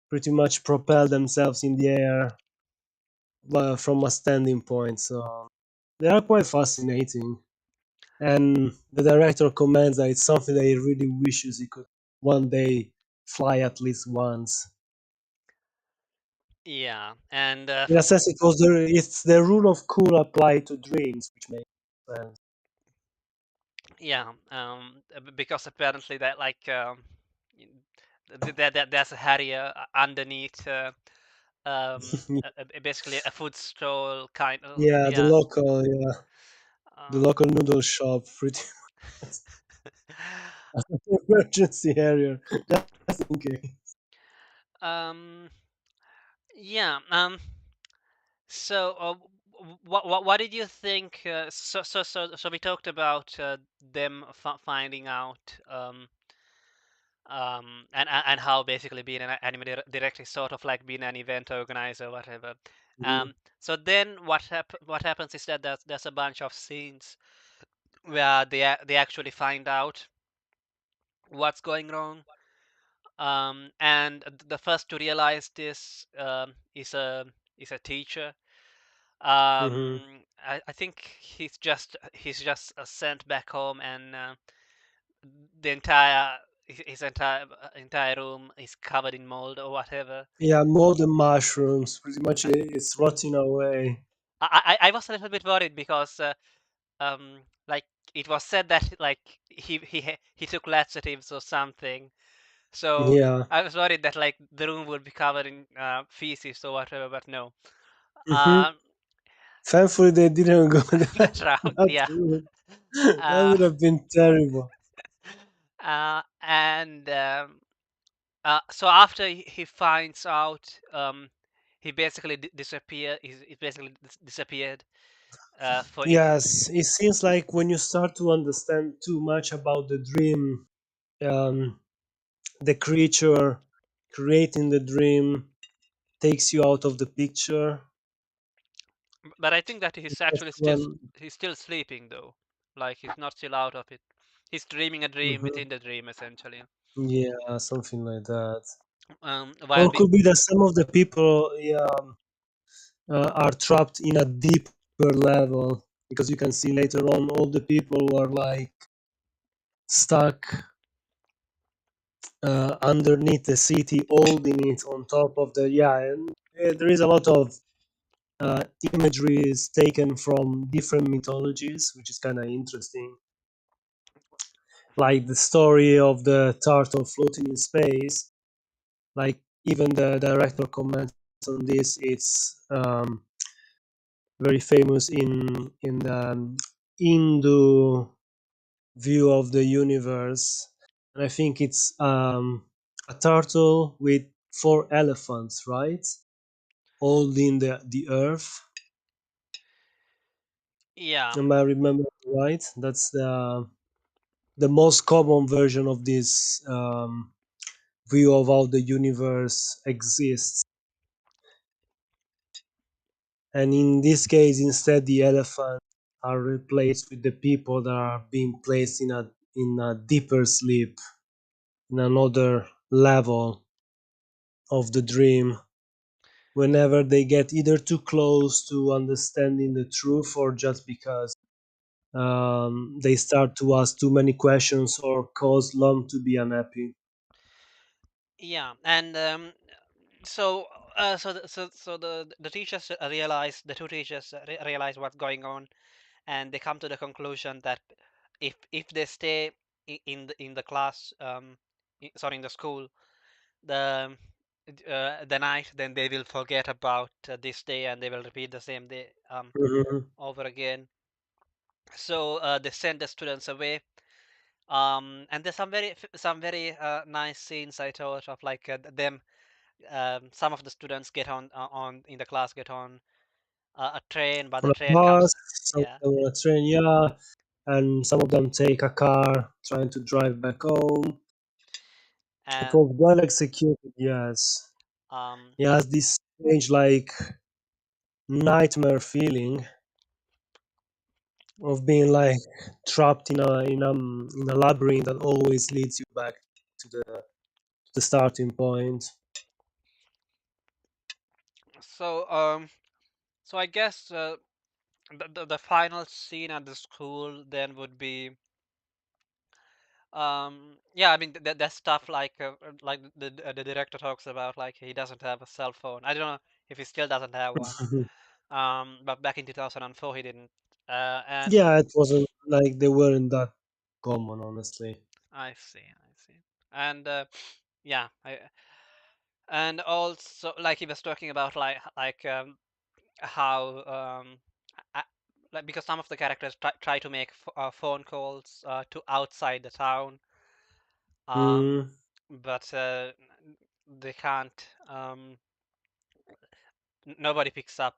pretty much propel themselves in the air from a standing point. So they are quite fascinating. And the director comments that it's something that he really wishes he could one day fly at least once. yeah, and In a sense, it's the rule of cool applied to dreams, which makes sense. yeah, because apparently that like there's a Harrier underneath. Basically a food stall kind of, Yeah, yeah. the Um, local noodle shop, pretty emergency area, just in case. um, yeah. So, what did you think? So we talked about them finding out, and how basically being an anime director is sort of like being an event organizer or whatever. Mhm. So then what happens is that there's a bunch of scenes where they actually find out what's going wrong. And the first to realize this is a teacher. Mhm. I think he's just sent back home, and the entire his entire room is covered in mold or whatever. Yeah, more than mushrooms. Pretty much, it's rotting away. I was a little bit worried because like it was said that like he took laxatives or something. So Yeah. I was worried that like the room would be covered in feces or whatever, but no. Hmm. Um, Thankfully, they didn't go that route, that yeah. route. That Uh, would have been terrible. and so after he finds out, he basically disappear. He basically disappeared for it. Yes, it seems like when you start to understand too much about the dream, um, the creature creating the dream takes you out of the picture. But I think that he's That's actually when, he's still sleeping though. Like he's not still out of it. He's dreaming a dream mhm, within the dream essentially. yeah, something like that. While Or could be that some of the people, yeah, are trapped in a deeper level because you can see later on all the people who are like stuck underneath the city, holding it on top of the, yeah. And there is a lot of uh, imagery is taken from different mythologies, which is kind of interesting. Like the story of the turtle floating in space. Like even the director comments on this. It's very famous in the Hindu view of the universe, and I think it's a turtle with four elephants, right, holding the earth. yeah, Am I remember right? That's the most common version of this view of how the universe exists. And in this case, instead, the elephants are replaced with the people that are being placed in a deeper sleep, in another level of the dream. Whenever they get either too close to understanding the truth or just because they start to ask too many questions or cause Lum to be unhappy. Yeah, and so the teachers realize the two teachers realize what's going on, and they come to the conclusion that if they stay in the class, sorry, in the school, the the night, then they will forget about this day and they will repeat the same day Mhm. over again. So they send the students away. And there's some very nice scenes I thought of, like them. Some of the students get on in the class, get on a train, but On the a train bus, comes. some of Yeah, them on a train, yeah, and some of them take a car trying to drive back home. It and was well executed, yes. um, It has this strange, like, nightmare feeling of being like trapped in a labyrinth that always leads you back to the starting point. so so I guess the final scene at the school then would be yeah, I mean that stuff like the director talks about, like he doesn't have a cell phone. I don't know if he still doesn't have one. But back in 2004 he didn't. And Yeah, it wasn't like they weren't that common, honestly. I see, I see. And yeah, and also like he was talking about how I, like because some of the characters try to make phone calls to outside the town, um, Mm, but they can't. Nobody picks up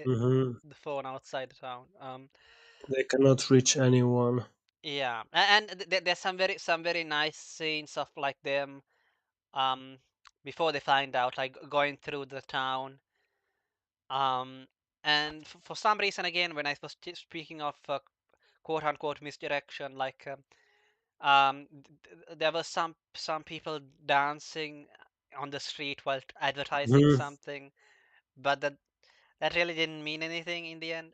hmm. the phone outside the town. They cannot reach anyone. Yeah, and there's some very nice scenes of like them um before they find out, like going through the town. Um, and for some reason, again, when I was speaking of quote unquote misdirection, like there were some people dancing on the street while advertising Mhm. something, but that really didn't mean anything in the end.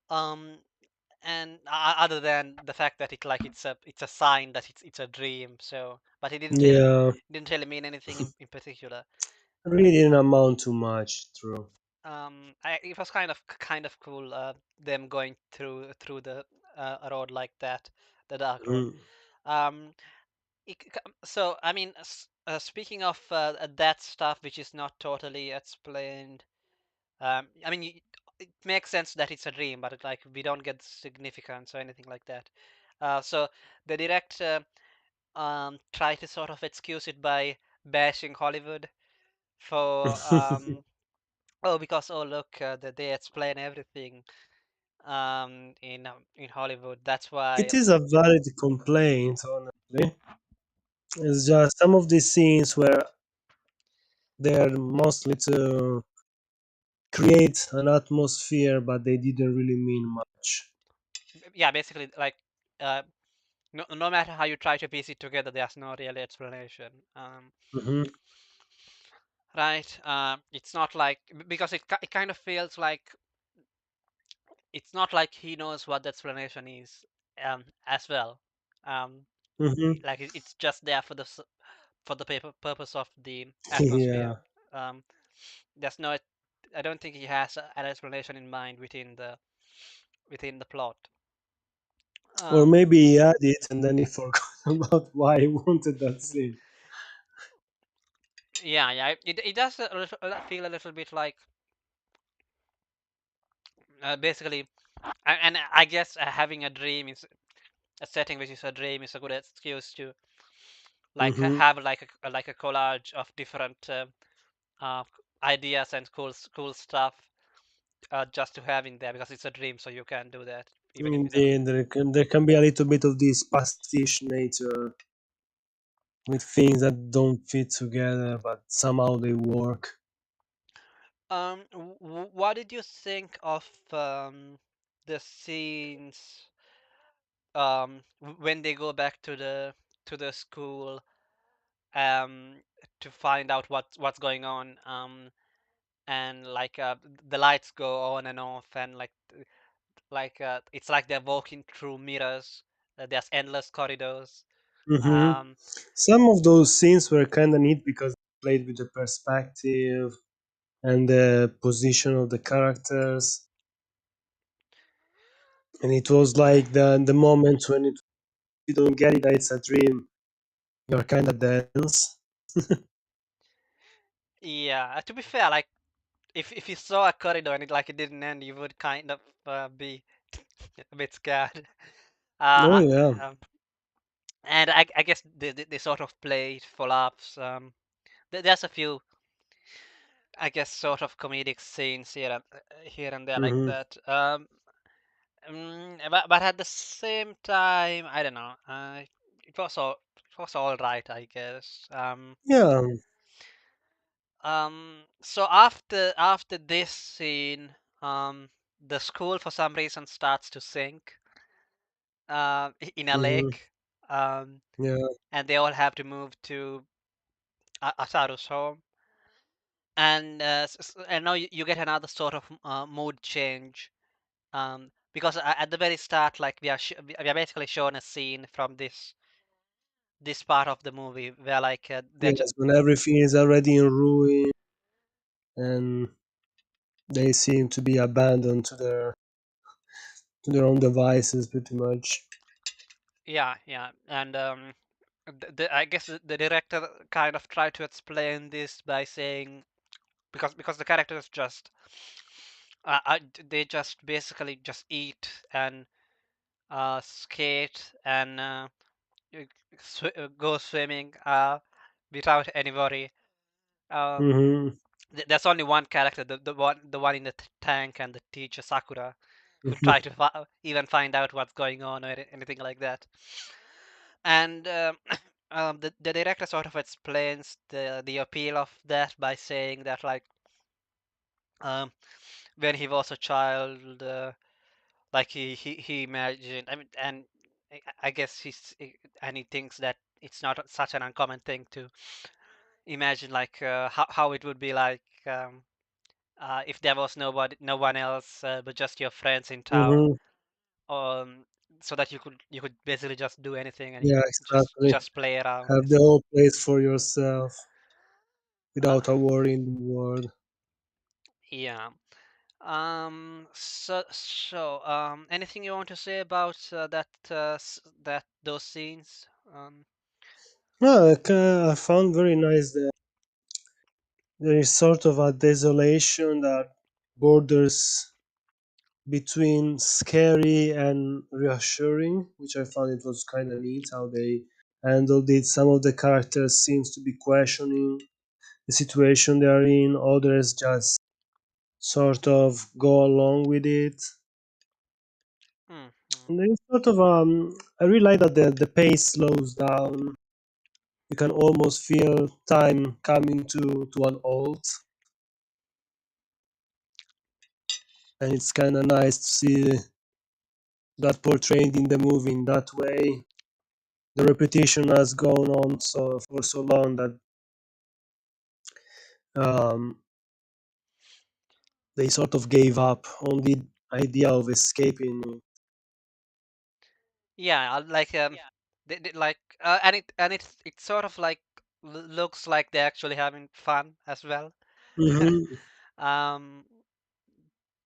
Um, and other than the fact that it's a sign that it's a dream. So, but it Yeah, didn't really mean anything in particular. it really didn't amount to much. True. It was kind of cool them going through the road like that, the dark road. Mhm. Um, so I mean, speaking of that stuff which is not totally explained, I mean, it makes sense that it's a dream, but like we don't get significance or anything like that. So the director try to sort of excuse it by bashing Hollywood for oh, because oh look, they explain everything in Hollywood. That's why. It is a valid complaint, honestly. It's just some of the scenes where they're mostly to create an atmosphere, but they didn't really mean much. Yeah, basically like uh, no matter how you try to piece it together, there's no real explanation. Hmm. Right? It's not like because it kind of feels like it's not like he knows what the explanation is as well. Um, Hmm. like it's just there for for the paper purpose of the atmosphere. Yeah. Um, there's no. I don't think he has an explanation in mind within the plot. Or Um, maybe he had it and then he forgot about why he wanted that scene. yeah, yeah. It does feel a little bit like basically, and I guess having a dream is a setting which is a dream is a good excuse to like Hmm. have like a collage of different uh, ideas and cool stuff just to have in there because it's a dream, so you can do that even if you don't. Indeed, there can be a little bit of this pastiche nature with things that don't fit together, but somehow they work. What did you think of the scenes when they go back to the school um to find out what's going on and like the lights go on and off and like it's like they're walking through mirrors. There's endless corridors. Hmm. Um, Some of those scenes were kind of neat because they played with the perspective and the position of the characters, and it was like the moment when you don't get it, that it's a dream. You're kind of dense. yeah, to be fair, like if you saw a corridor and it didn't end, you would kind of be a bit scared. Oh Uh, yeah. um, and I guess they sort of played for laughs. There's a few, I guess, sort of comedic scenes here and there like Hmm. that. But at the same time, I don't know. It was all right, I guess. Yeah. So after this scene, the school for some reason starts to sink in a Hmm. lake, um, Yeah. and they all have to move to Asaru's home. And now you get another sort of mood change, because at the very start, like we are basically shown a scene from this part of the movie where like they're Yes. When everything is already in ruin and they seem to be abandoned to their own devices, pretty much. yeah, yeah, and I guess the director kind of tried to explain this by saying, because the characters just they just basically just eat and skate and uh, go swimming without any worry. Um, Hmm. there's only one character, the one in the tank, and the teacher Sakura, who try to even find out what's going on or anything like that. And the director sort of explains the appeal of that by saying that like um, when he was a child, like he imagined. I mean, and I guess and he thinks that it's not such an uncommon thing to imagine like how it would be like if there was no one else but just your friends in town, Hmm. um, so that you could basically just do anything and you Yeah, could just exactly. just play around. Have the whole place for yourself Uh, without a worry in the world. yeah. Anything you want to say about that those scenes? Yeah, I found very nice that there is sort of a desolation that borders between scary and reassuring, which I found it was kind of neat how they handled it. Some of the characters seems to be questioning the situation they are in, others just sort of go along with it. Mm, And mm. there is sort of I really like that the pace slows down. You can almost feel time coming to an halt, and it's kind of nice to see that portrayed in the movie in that way. The repetition has gone on for so long that um, they sort of gave up on the idea of escaping. Yeah, like and it's sort of like looks like they're actually having fun as well. Hmm. um,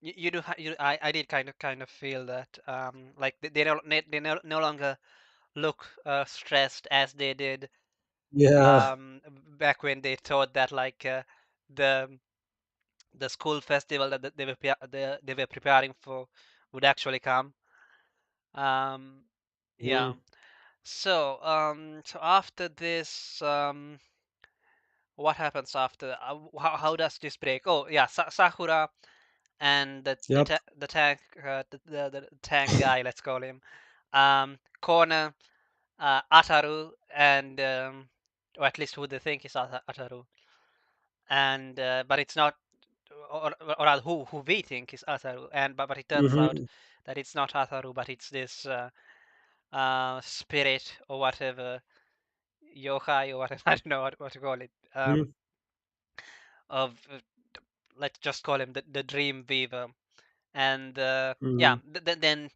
you do I did kind of feel that like they no longer look stressed as they did Yeah. um back when they thought that like the the school festival that they were preparing for would actually come. Um, yeah. Mhm. So after this, what happens after? How does this break? Oh, yeah, Sakura and Yep. the tank the tank guy, let's call him, corner Ataru and or at least who they think is Ataru, and but it's not, or rather who we think is Ataru, and but it turns out Hmm. that it's not Ataru, but it's this spirit or whatever, yokai or whatever. I don't know what to call it. Of let's just call him the Dream Weaver, and yeah, Hmm. then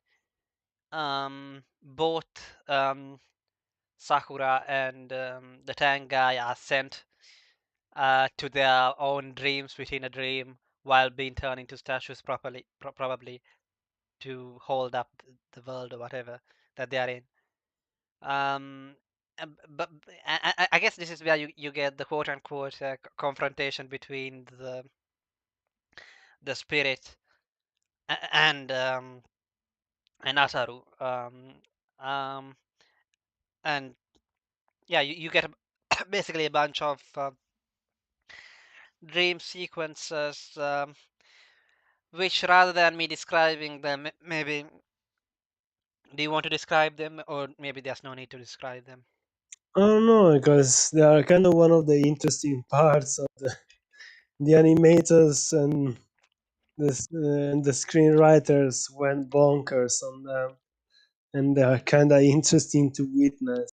both Sakura and the tank guy are sent to their own dreams within a dream while being turned into statues properly, probably to hold up the world or whatever that they are in. Um, but I guess this is where you get the quote unquote confrontation between the spirit and Ataru. Um, and yeah, you get basically a bunch of dream sequences, which rather than me describing them, maybe do you want to describe them, or maybe there's no need to describe them? I don't know because they are kind of one of the interesting parts of the animators and the screenwriters went bonkers on them, and they are kind of interesting to witness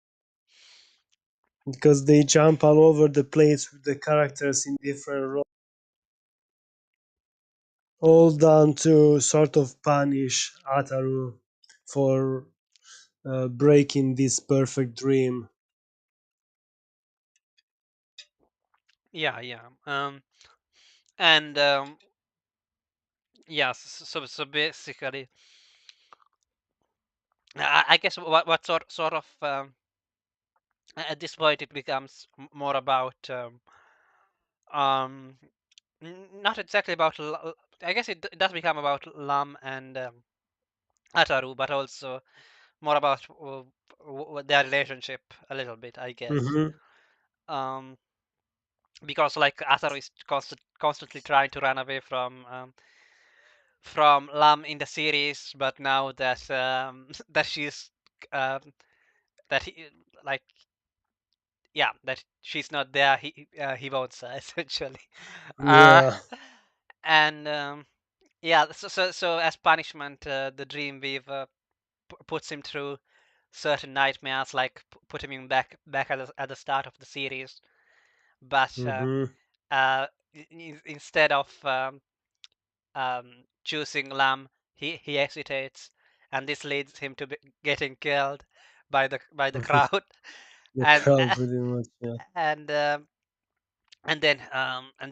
because they jump all over the place with the characters in different roles, all done to sort of punish Ataru for breaking this perfect dream. Yeah, yeah. And yeah, so basically, I guess what sort of at this point it becomes more about um not exactly about I guess it does become about Lam and Ataru, but also more about their relationship a little bit, I guess. Hmm. Um, because like Ataru is constantly trying to run away from Lam in the series, but now that that she's um, that he like yeah that she's not there, he wants her essentially. Uh, Yeah. and yeah, so as punishment, the Dreamweaver puts him through certain nightmares, like putting him back at the start of the series. But Hmm. uh, instead of choosing Lam, he hesitates, and this leads him to getting killed by the crowd, The and crowd pretty much. Yeah. and um, and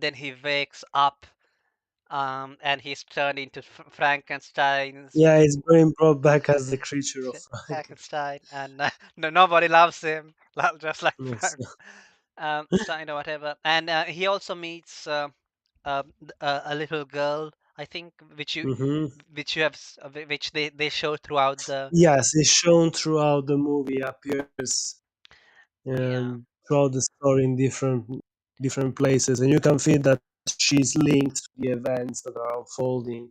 then he wakes up, and he's turned into Frankenstein's Yeah, it's being brought back as the creature of Frankenstein. Frankenstein, and nobody loves him, just like Yes. Stein or whatever. And he also meets a little girl, I think, Hmm. which you have which they show throughout the Yes, it's shown throughout the movie, appears yeah throughout the story in different places, and you can feel that she's linked to the events that are unfolding.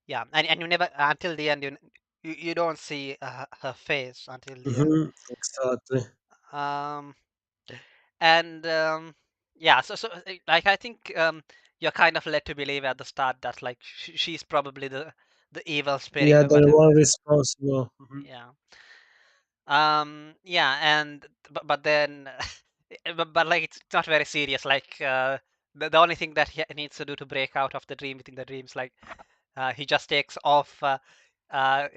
yeah, and you never until the end you don't see her face until the end. Hmm. Exactly. Um, and yeah, like I think you're kind of led to believe at the start that like she's probably the evil spirit Yeah, or the whatever. one responsible. Hmm. Yeah. Yeah, and but then but like it's not very serious. Like the only thing that he needs to do to break out of the dream within the dreams, like he just takes off uh,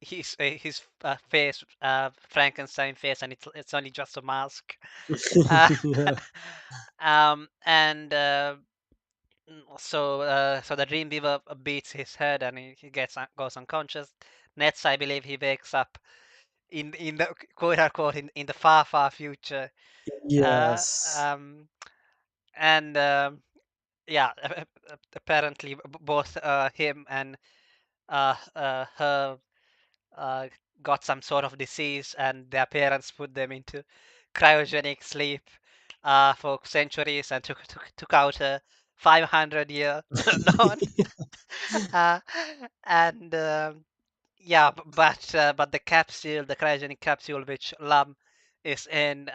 his face, Frankenstein face, and it's only just a mask. Uh, Yeah. and so the Dreamweaver beats his head and he goes unconscious. Next, I believe he wakes up in the quote unquote in the far future. Uh, Yes. um, and yeah, apparently both him and her uh, got some sort of disease, and their parents put them into cryogenic sleep for centuries and took out a 500-year loan. uh, and yeah, but the capsule, the cryogenic capsule which Lam is in,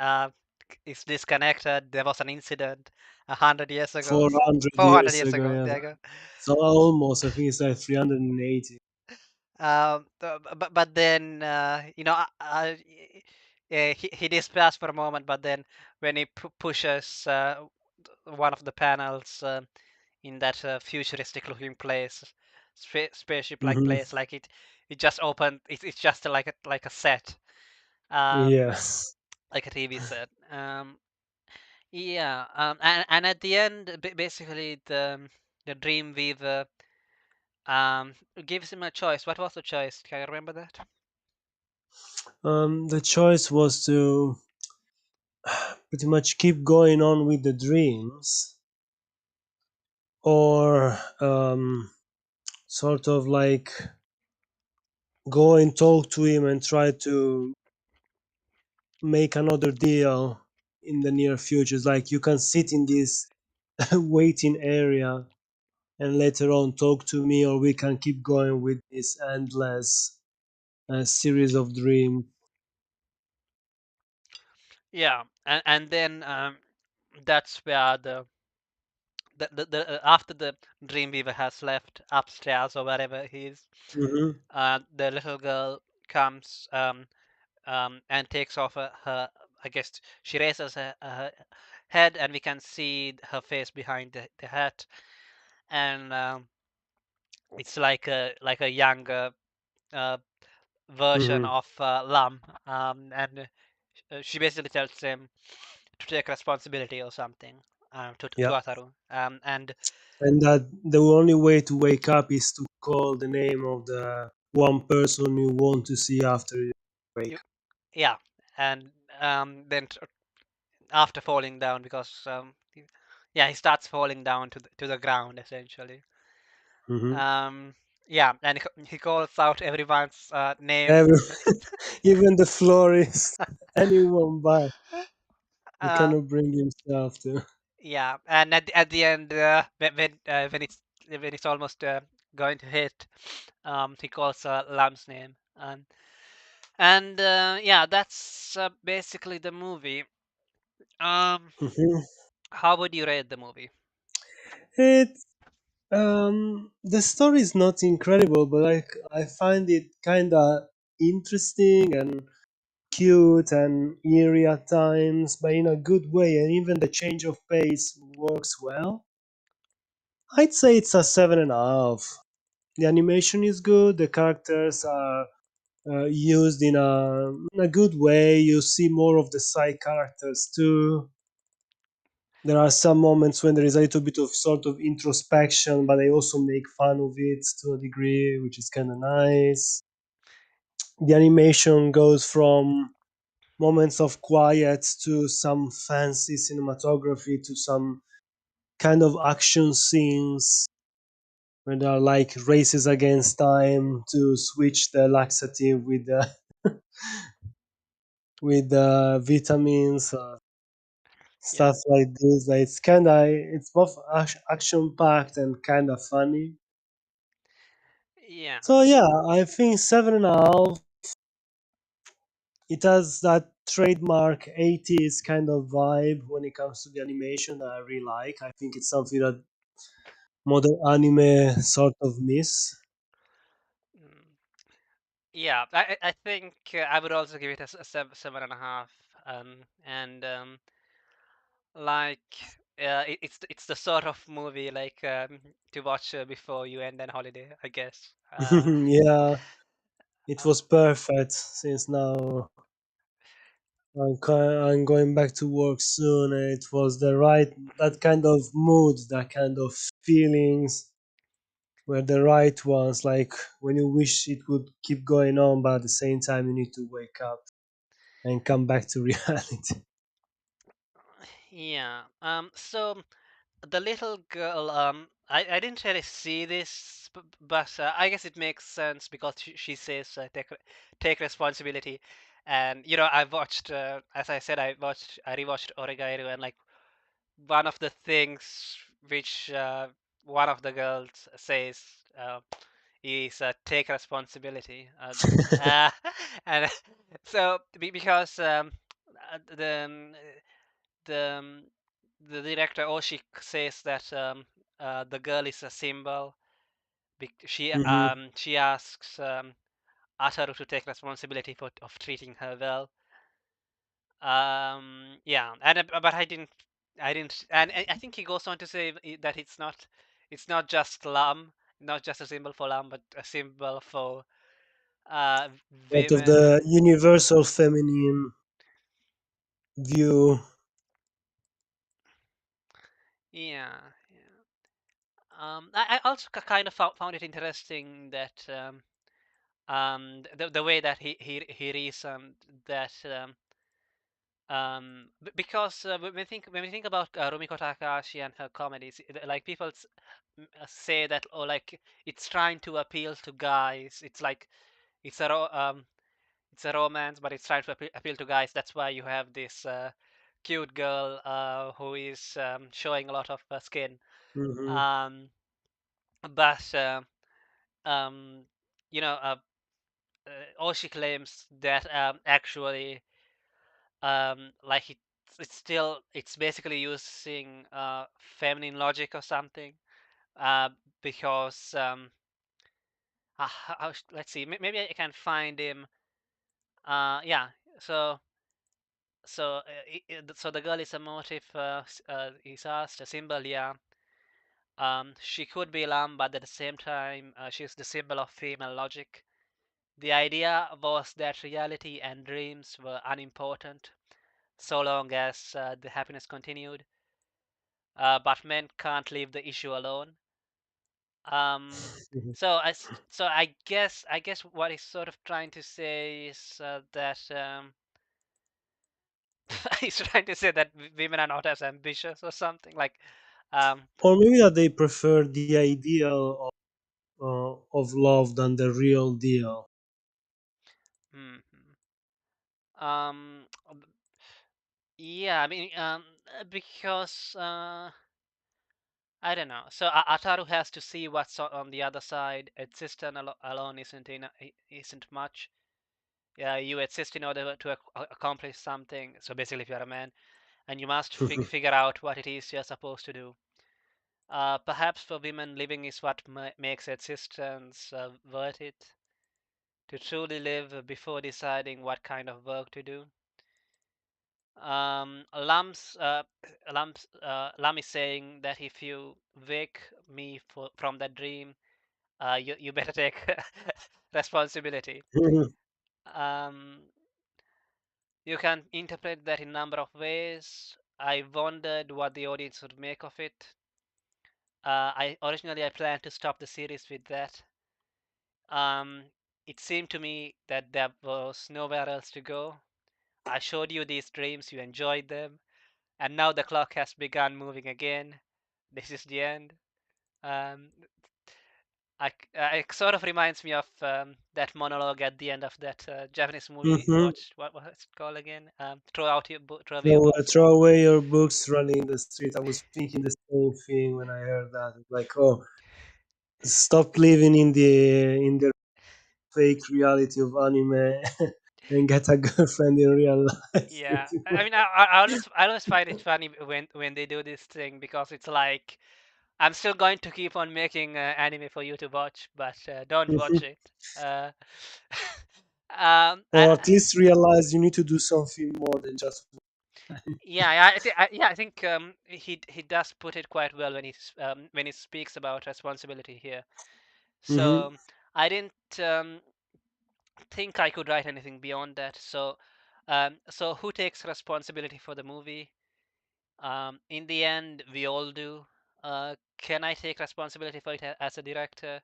is disconnected. There was an incident 100 years ago, 400 400 years years ago, ago. yeah. There you go. So almost, I think it's like 380. But then he despairs for a moment, but then when he pushes one of the panels in that futuristic looking place, spaceship like Hmm. place, like it just opened. It's just like a set. Um, Yes. like a TV set. Yeah, and at the end, basically the dream weaver gives him a choice. What was the choice? Can you remember that? The choice was to pretty much keep going on with the dreams, or sort of like go and talk to him and try to make another deal in the near future. It's like you can sit in this waiting area and later on talk to me, or we can keep going with this endless series of dreams. Yeah, and then that's where the after the Dreamweaver has left upstairs or wherever he is, Hmm. the little girl comes and takes off her. I guess she raises her head, and we can see her face behind the hat, and it's like a younger uh, version Hmm. of Lam, and she basically tells him to take responsibility or something to Yeah, Ataru, and and that the only way to wake up is to call the name of the one person you want to see after you wake. you, yeah, and then after falling down because yeah, he starts falling down to the ground essentially. Hmm. Um, yeah, and he calls out everyone's name. Every, even the florist, anyone but he uh, cannot bring himself to. yeah, and at the end when it's almost going to hit, he calls Lamb's name, and yeah, that's basically the movie. Um, Mhm. how would you rate the movie? It the story is not incredible, but I find it kind of interesting and cute and eerie at times, but in a good way, and even the change of pace works well. I'd say it's a 7.5. The animation is good. The characters are used in a good way. You see more of the side characters too. There are some moments when there is a little bit of sort of introspection, but they also make fun of it to a degree, which is kind of nice. The animation goes from moments of quiet to some fancy cinematography to some kind of action scenes where there are like races against time to switch the laxative with the with the vitamins, Yeah, stuff like this. Like, it's both action packed and kind of funny. yeah, So yeah, I think 7.5. It has that trademark 80s kind of vibe when it comes to the animation that I really like. I think it's something that modern anime sort of miss. mm, yeah. I think I would also give it a 7.5, and like it's the sort of movie like to watch before you end an holiday, I guess. Yeah, it Uh, was perfect since now I'm going back to work soon, and it was the right, that kind of mood, that kind of feelings were the right ones. Like when you wish it would keep going on, but at the same time you need to wake up and come back to reality. yeah. So the little girl, I didn't really see this, but I guess it makes sense because she says take responsibility, and I watched, as I said, I rewatched Oregairu, and like one of the things which one of the girls says is take responsibility, uh, and so because the um, the director Oshii says that the girl is a symbol. Hmm. She asks Ataru to take responsibility for of treating her well. Yeah, and but I didn't, and I think he goes on to say that it's not just lamb, not just a symbol for lamb, but a symbol for uh Sort of women. the universal feminine. view. Yeah, yeah. I also kind of found it interesting that the way that he reasoned that because when we think about Rumiko Takahashi and her comedies, like people say that, oh, like it's trying to appeal to guys. It's like it's a it's a romance, but it's trying to appeal to guys. That's why you have this cute girl who is showing a lot of skin. Hmm. Um, but um, you know, Oshi claims that actually, like it's still it's basically using feminine logic or something. Uh, because let's see, maybe I can find him. Yeah, so so the girl is a motif. He's asked a symbol. Yeah, she could be lamb, but at the same time, she's the symbol of female logic. The idea was that reality and dreams were unimportant so long as the happiness continued. But men can't leave the issue alone. Um, so I guess what he's sort of trying to say is that he's trying to say that women are not as ambitious or something like. Um, Or maybe that they prefer the ideal of love than the real deal. mhm. Um, yeah, I mean, because I don't know. So Ataru has to see what's on the other side. Existence alone isn't much. Yeah, you exist in order to accomplish something. So basically, if you're a man, and you must figure out what it is you're supposed to do. Perhaps for women, living is what makes existence worth it. To truly live before deciding what kind of work to do. Lams, Lam is saying that if you wake me from that dream, you better take responsibility. Um, you can interpret that in a number of ways. I wondered what the audience would make of it. I planned to stop the series with that. Um, it seemed to me that there was nowhere else to go. I showed you these dreams, you enjoyed them, and now the clock has begun moving again. This is the end. Um, it sort of reminds me of that monologue at the end of that Japanese movie we Hmm. watched. What was it called again? Throw away your So books. throw away your books running in the street. I was thinking the same thing when I heard that. It's like, oh, stop living in the fake reality of anime and get a girlfriend in real life. Yeah, I mean, I always find it funny when they do this thing because it's like I'm still going to keep on making anime for you to watch, but don't watch Mhm. it. Uh, Or at least realize you need to do something more than just. yeah, I think he does put it quite well when he speaks about responsibility here. Hmm. So I didn't think I could write anything beyond that. So who takes responsibility for the movie? In the end, we all do. Can I take responsibility for it as a director?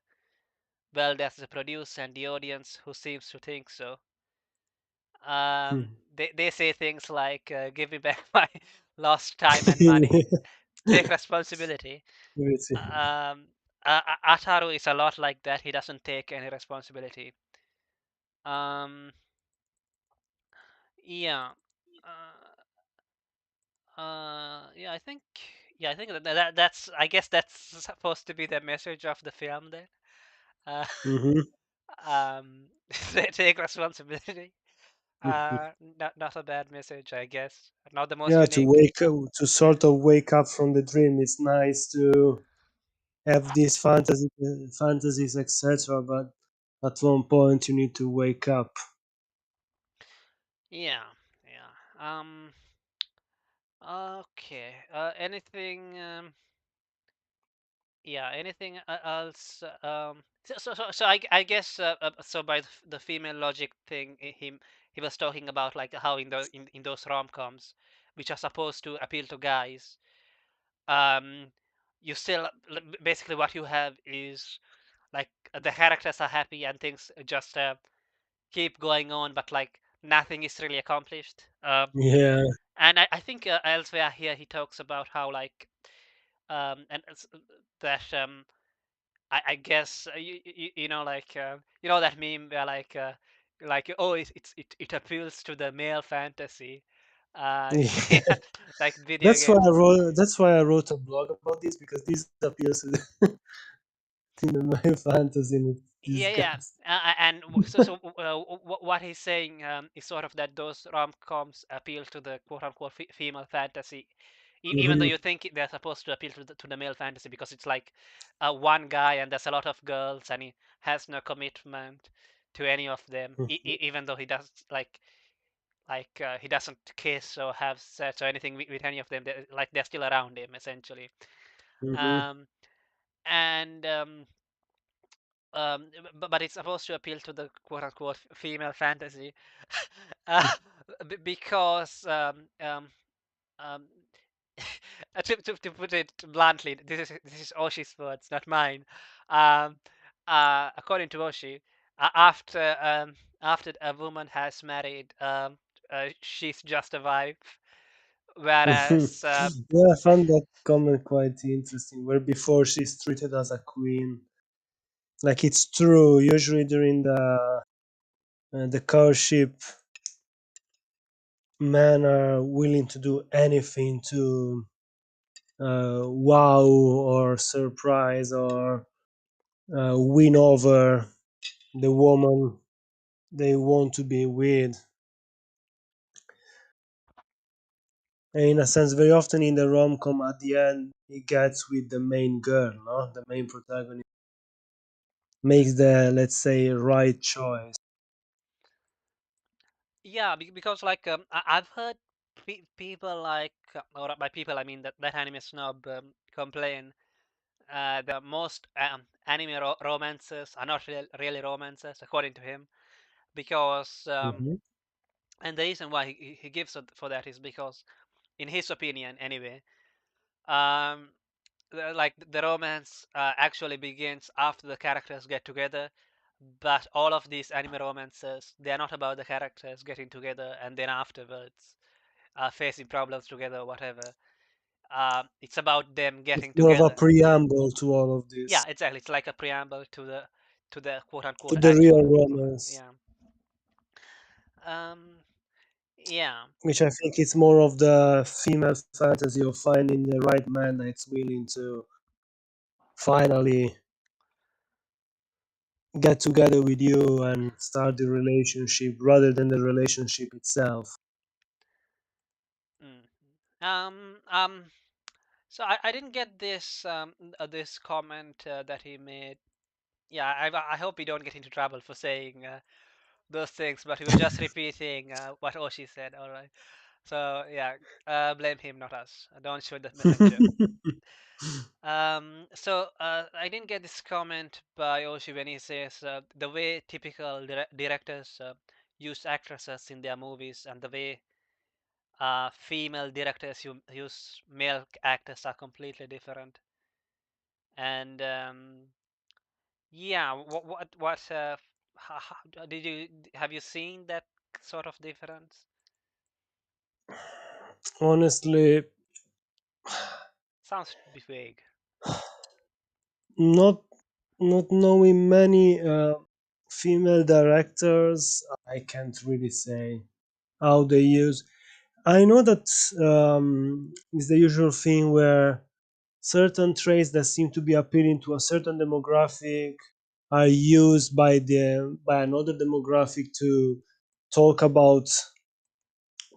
Well, there's the producer and the audience who seems to think so. They say things like, "Give me back my lost time and money." Take responsibility. Um, Ataru is a lot like that. He doesn't take any responsibility. Um, yeah. Yeah, I think that's. I guess that's supposed to be the message of the film. Then, uh, Hmm. take responsibility. Not a bad message, I guess. Not the most Yeah, to unique. wake up, to sort of wake up from the dream. It's nice to have these fantasies, etc. But at one point, you need to wake up. Yeah, yeah. Okay. Anything? Yeah. Anything else? So I guess so by the female logic thing, he was talking about like how in those rom-coms, which are supposed to appeal to guys, um, you still basically what you have is like the characters are happy and things just keep going on, but like nothing is really accomplished. Yeah. And I think elsewhere here he talks about how like and that I guess you know like you know that meme where like oh it appeals to the male fantasy, Yeah. like video games. That's why I wrote a blog about this, because this appeals to my fantasy in Yeah, yeah. disguise. And what he's saying is sort of that those rom-coms appeal to the quote-unquote female fantasy, even though Hmm. you think they're supposed to appeal to the male fantasy because it's like one guy and there's a lot of girls and he has no commitment to any of them, even though he does he doesn't kiss or have sex or anything with any of them. Like they're still around him essentially. Hmm. Um, and but it's supposed to appeal to the quote unquote female fantasy, uh, because um, to put it bluntly, this is Oshi's words, not mine. Um, According to Oshii, after a woman has married, she's just a wife, whereas Yeah, I found that comment quite interesting. Where before she's treated as a queen, like it's true. Usually during the courtship, men are willing to do anything to wow or surprise or win over the woman they want to be with. And in a sense, very often in the rom com, at the end, it gets with the main girl, no? The main protagonist makes the, let's say, right choice. yeah, because like I've heard people like or by people I mean that anime snob complain the most anime romances are not really romances according to him because Hmm. and the reason why he gives it for that is because in his opinion anyway, um like the romance actually begins after the characters get together, but all of these anime romances they are not about the characters getting together and then afterwards facing problems together or whatever. It's about them It's getting more of a together. preamble to all of Yeah, this, exactly. It's like a preamble to the quote to unquote the real actual romance, yeah. Um, yeah. which I think it's more of the female fantasy of finding the right man that's willing to finally get together with you and start the relationship rather than the relationship itself. Mm. Um. So I didn't get this comment that he made. Yeah, I hope we don't get into trouble for saying those things, but we were just repeating what Oshi said. All right. So yeah, blame him, not us. Don't shoot the messenger. So I didn't get this comment by Oshi when he says the way typical directors use actresses in their movies and the way female directors use male actors are completely different. And yeah, did you have you seen that sort of difference? Honestly, Sounds a bit vague. not not knowing many female directors, I can't really say how they use. I know that it's the usual thing where certain traits that seem to be appealing to a certain demographic are used by another demographic to talk about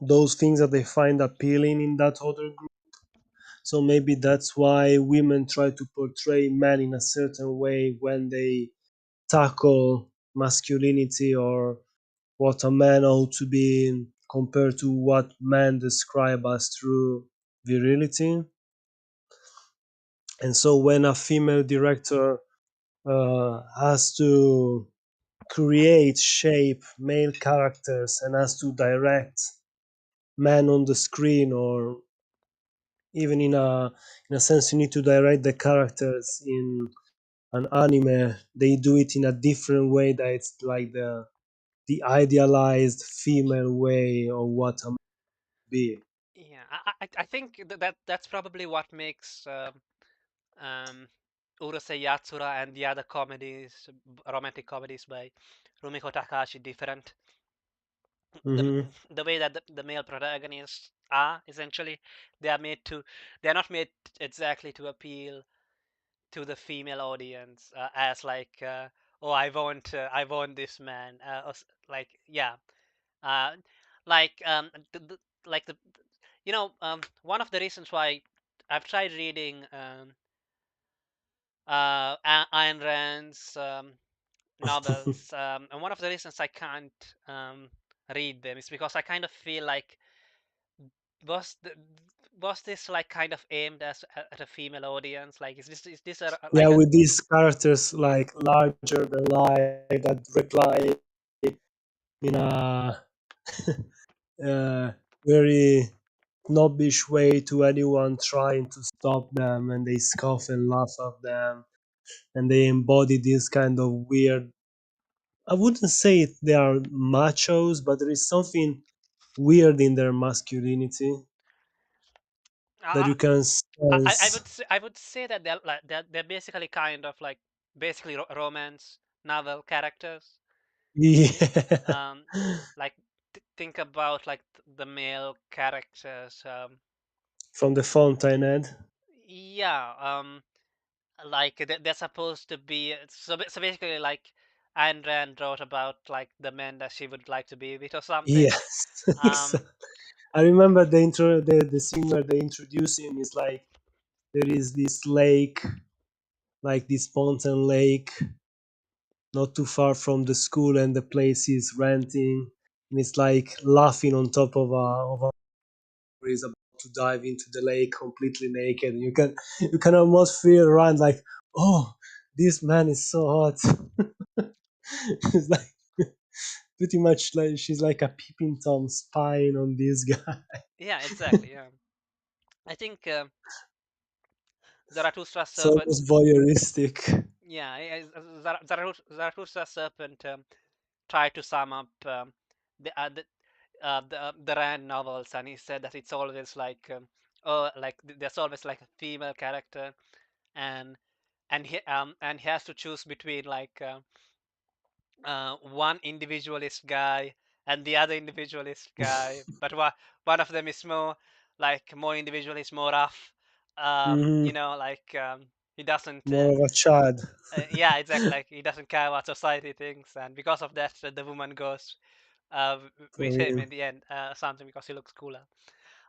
those things that they find appealing in that other group. So maybe that's why women try to portray men in a certain way when they tackle masculinity or what a man ought to be compared to what men describe as true virility. And so when a female director has to create, shape male characters and has to direct men on the screen, or even in a sense you need to direct the characters in an anime, they do it in a different way, that it's like the idealized female way of what a man be. Yeah, I think that's probably what makes um, Urusei Yatsura and the other comedies, romantic comedies by Rumiko Takahashi different. The Hmm. the way that the male protagonists are essentially they are made to they are not made exactly to appeal to the female audience as like oh I want this man like yeah uh, like like the one of the reasons why I've tried reading Ayn Rand's novels, and one of the reasons I can't read them is because I kind of feel like was the, was this like kind of aimed as at a female audience? Like, is this Yeah, like a with these characters like larger than life that reply in a uh, very snobbish way to anyone trying to stop them, and they scoff and laugh at them, and they embody this kind of weird, I wouldn't say they are machos, but there is something weird in their masculinity that I, you can I sense. I would say that they're basically kind of like basically romance novel characters. Yeah. Um, like think about like the male characters. From the Fountainhead. Yeah. Like they're supposed to be so basically like Ayn Rand wrote about like the men that she would like to be with or something. Yes. Um, I remember the scene where they introduce him is like there is this lake, like this fountain lake, not too far from the school, and the place is renting, and it's like laughing on top of a is about to dive into the lake completely naked. You can almost feel around like, oh, this man is so hot. It's like pretty much like she's like a peeping tom spying on this guy. yeah, exactly. Yeah, I think Zarathustra So serpent. almost voyeuristic. Yeah, Zarathustra serpent tried to sum up the Rand novels, and he said that it's always like oh, like there's always like a female character, and and he has to choose between like one individualist guy and the other individualist guy, but one of them is more individualist, more rough. Hmm. Like he doesn't. More of a child Yeah, exactly. Like he doesn't care what society thinks, and because of that, the woman goes with for him in him. the end, something because he looks cooler.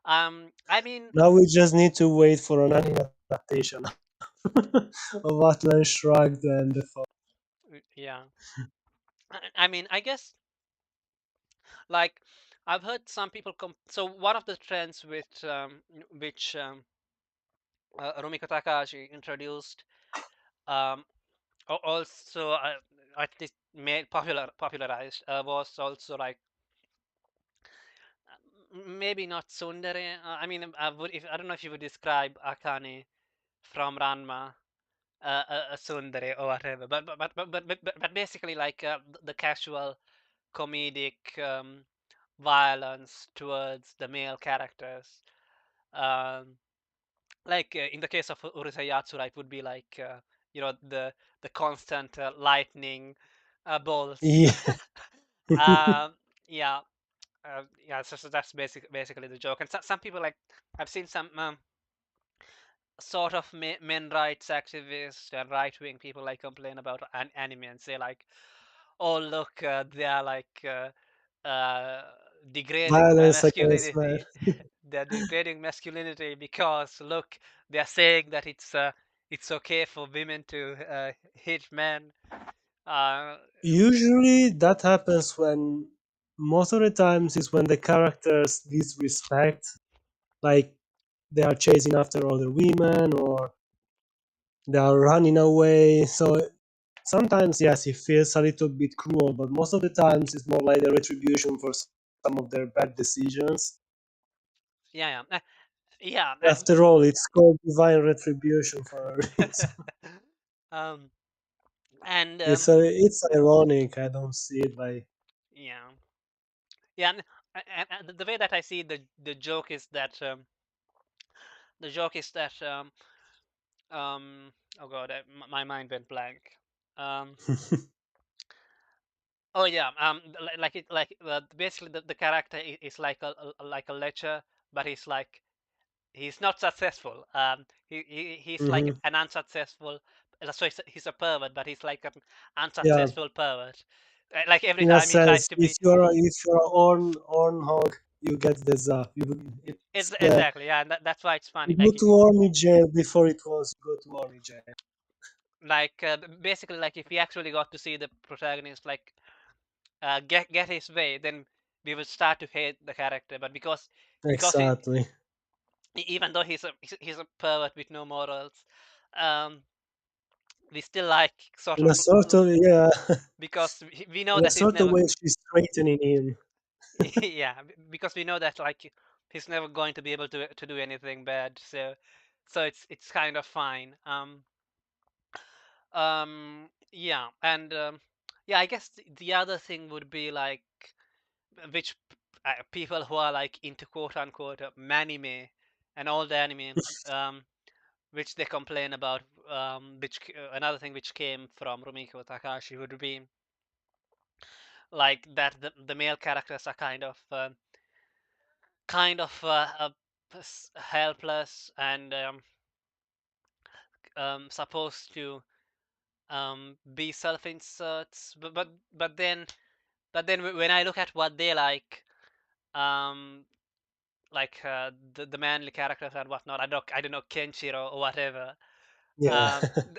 I mean, Now we just need to wait for an anime adaptation of Atlan Shrugged and the yeah. I mean, I guess like I've heard some people come. So one of the trends which Rumiko Takahashi introduced, um, also I think made popularized was also like maybe not tsundere. I don't know if you would describe Akane from Ranma a tsundere or whatever, but basically like the casual comedic violence towards the male characters. Um, like in the case of Urusei Yatsura, it would be like the constant lightning bolts. yeah. um, yeah, yeah. So that's basically the joke. And some people like I've seen some sort of men rights activists and right wing people like complain about anime and say like, oh look, they are like degrading Violence against men. masculinity. They're degrading masculinity because look, they're saying that it's okay for women to hit men. Uh, Usually that happens when, most of the times is when the characters disrespect, like they are chasing after other women or they are running away. So Sometimes, yes, it feels a little bit cruel, but most of the times it's more like a retribution for some of their bad decisions. Yeah, yeah, yeah. After all, it's called divine retribution for a reason. um, and It's ironic. I don't see it like. yeah, yeah. And the way that I see the joke is that the joke is that oh god, my mind went blank. Um, oh yeah, like it like basically the character is like like a lecher, but he's not successful. He's like Hmm. an unsuccessful. So he's a pervert, but he's like an Yeah, unsuccessful pervert. Like every in a time he tries sense, to if be, you're a horn hog, you get the zap. it's It's the exactly, yeah, and that's why it's you funny. go to army jail before it was you go to army jail. Basically, like if he actually got to see the protagonist like get his way, then we would start to hate the character. But because Exactly. even though he's a pervert with no morals, um, we still like sort In of a sort of yeah, because we know in a that he's sort of never way, she's straightening him. yeah, because we know that like he's never going to be able to do anything bad. So it's kind of fine. Yeah, and yeah, I guess the other thing would be like which people who are like into quote unquote manime and all the anime, um, which they complain about, which another thing which came from Rumiko Takahashi would be like that the male characters are helpless and supposed to be self-inserts, but then when I look at what they um, like the manly characters and whatnot, I don't know Kenshiro or whatever. Yeah,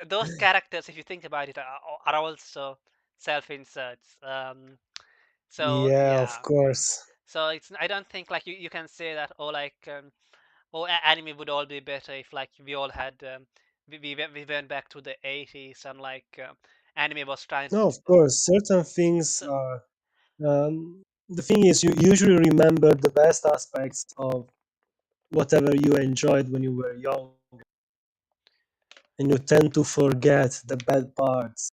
Those characters, if you think about it, are also self-inserts. So yeah, of yeah, course. so it's I don't think like you can say that or like anime would all be better if like we all had we went back to the 80s and like anime was trying No, to, of course. Certain things so, are. The thing is, you usually remember the best aspects of whatever you enjoyed when you were young, and you tend to forget the bad parts.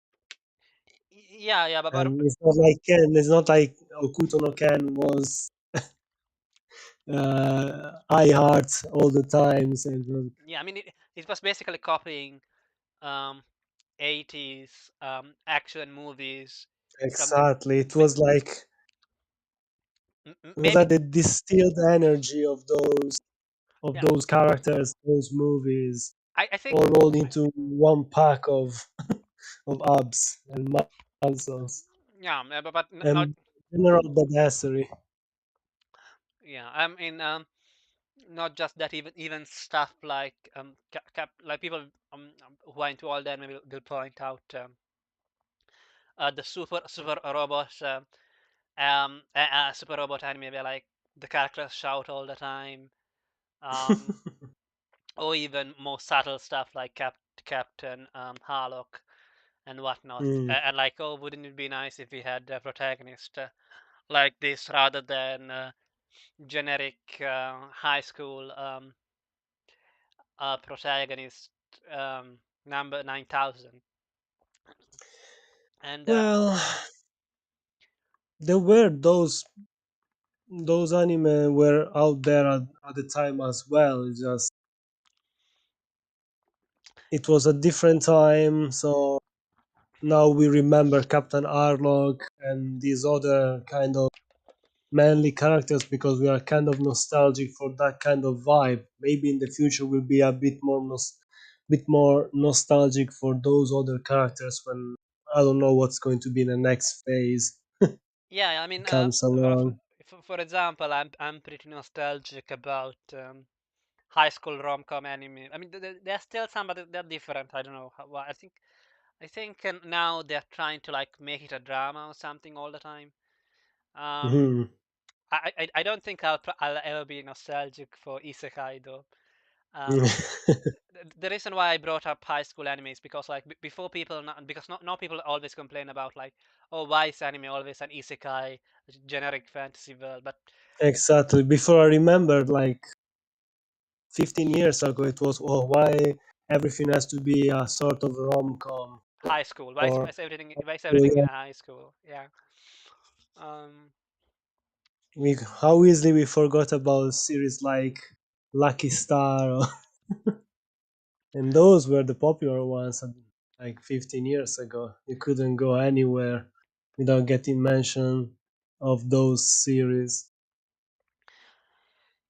yeah, yeah, but And it's not like Ken. It's not like Okuto no Ken was I heart all the times. And yeah, I mean it was basically copying um 80s action movies from the exactly, it was like maybe the distilled energy of yeah those characters, those movies, I think all rolled into one pack of abs and muscles yeah but not and general badassery. yeah I mean not just that, even stuff like like people who are into all that will point out the super robot super robot anime where like the characters shout all the time, um or even more subtle stuff like Captain Harlock and whatnot, Mm. and like, oh, wouldn't it be nice if we had a protagonist like this rather than generic high school protagonist number 9000. And Well, there were those anime were out there at the time as well. It's just it was a different time, so now we remember Captain Arlog and these other kind of manly characters because we are kind of nostalgic for that kind of vibe. Maybe in the future we'll be a bit more nostalgic for those other characters when I don't know what's going to be the next phase yeah, I mean, comes along. for example, I'm pretty nostalgic about high school rom-com anime. I mean, there's still some, but they're different. I don't know how, why. I think now they're trying to like make it a drama or something all the time. Um, Mhm. I don't think I'll ever be nostalgic for isekai though. Um, the reason why I brought up high school anime is because like before people because not now people always complain about like, oh, why is anime always an isekai generic fantasy world, but Exactly. Before I remembered, like 15 years ago, it was, oh, why everything has to be a sort of rom com, high school, or why is oh, everything in yeah, high school? Yeah. um how easily we forgot about series like Lucky Star, and those were the popular ones like 15 years ago. You couldn't go anywhere without getting mention of those series.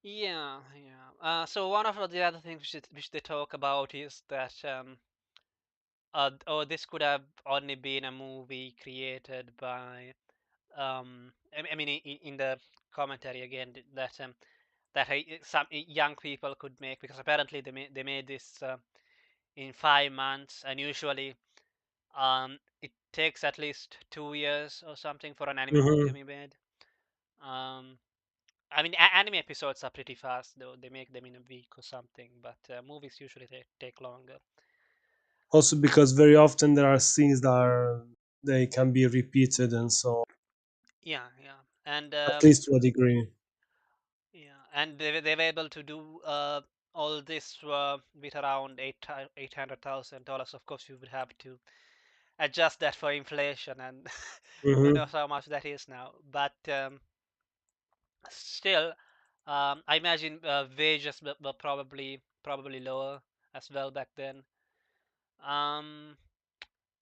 yeah, yeah. So one of the other things which they talk about is that oh, this could have only been a movie created by I mean in the commentary again that that some young people could make, because apparently they made this in 5 months, and usually it takes at least 2 years or something for an anime movie to Hmm. be made. um I mean anime episodes are pretty fast though, they make them in a week or something, but movies usually take longer. Also, because very often there are scenes that they can be repeated, and so Yeah, yeah. And at least to a degree. yeah, and they were able to do all this with around $800,000. Of course, you would have to adjust that for inflation, and who Hmm. knows how much that is now. But still, I imagine wages were probably lower as well back then. Um,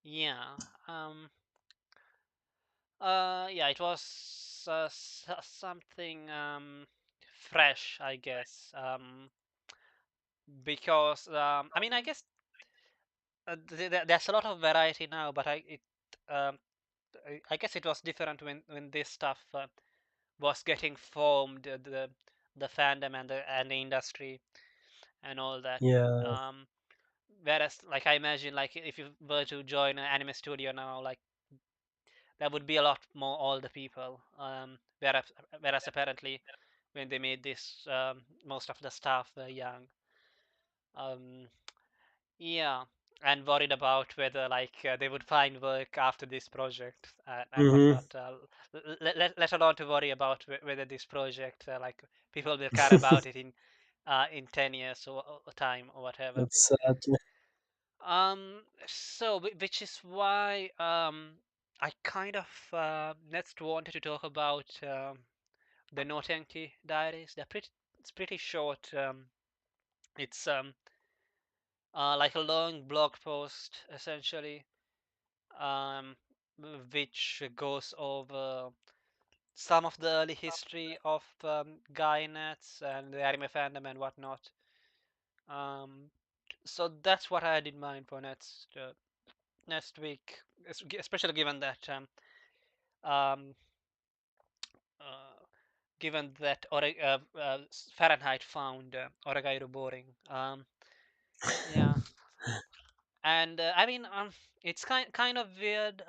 yeah. Um, yeah, it was something fresh, I guess. Because I mean, I guess there's a lot of variety now, but um, I guess it was different when this stuff was getting formed, the fandom and the industry and all that. Yeah. Um, Whereas, like I imagine, like if you were to join an anime studio now, like there would be a lot more older people. Whereas apparently when they made this, most of the staff were young. Um, Yeah, and worried about whether like they would find work after this project and Hmm. whatnot. Let alone to worry about whether this project like people will care about it in 10 years or time or whatever. Exactly. So which is why I kind of next wanted to talk about the Notenki diaries. It's pretty short. It's like a long blog post essentially, um, which goes over some of the early history of Gainets and the anime fandom and whatnot. Um, so that's what I had in mind for next week, especially given that um, uh, Fahrenheit found Oregairu boring. Yeah, and I mean it's kind of weird.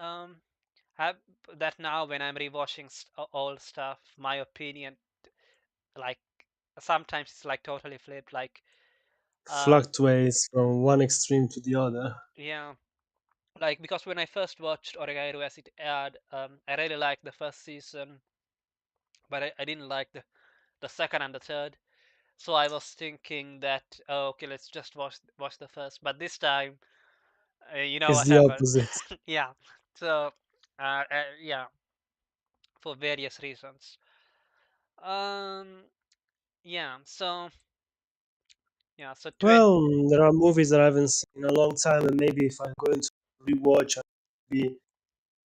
Have that now when I'm rewatching old stuff, my opinion like sometimes it's like totally flipped. Like um Fluctuates from one extreme to the other. yeah, like because when I first watched Oregairu as it aired, I really liked the first season, but I didn't like the second and the third. So I was thinking that, oh, okay, let's just watch the first. But this time, you know It's what the happened? opposite. Yeah. So yeah, for various reasons. Um yeah. So 20. Well, there are movies that I haven't seen in a long time, and maybe if I'm going to rewatch, maybe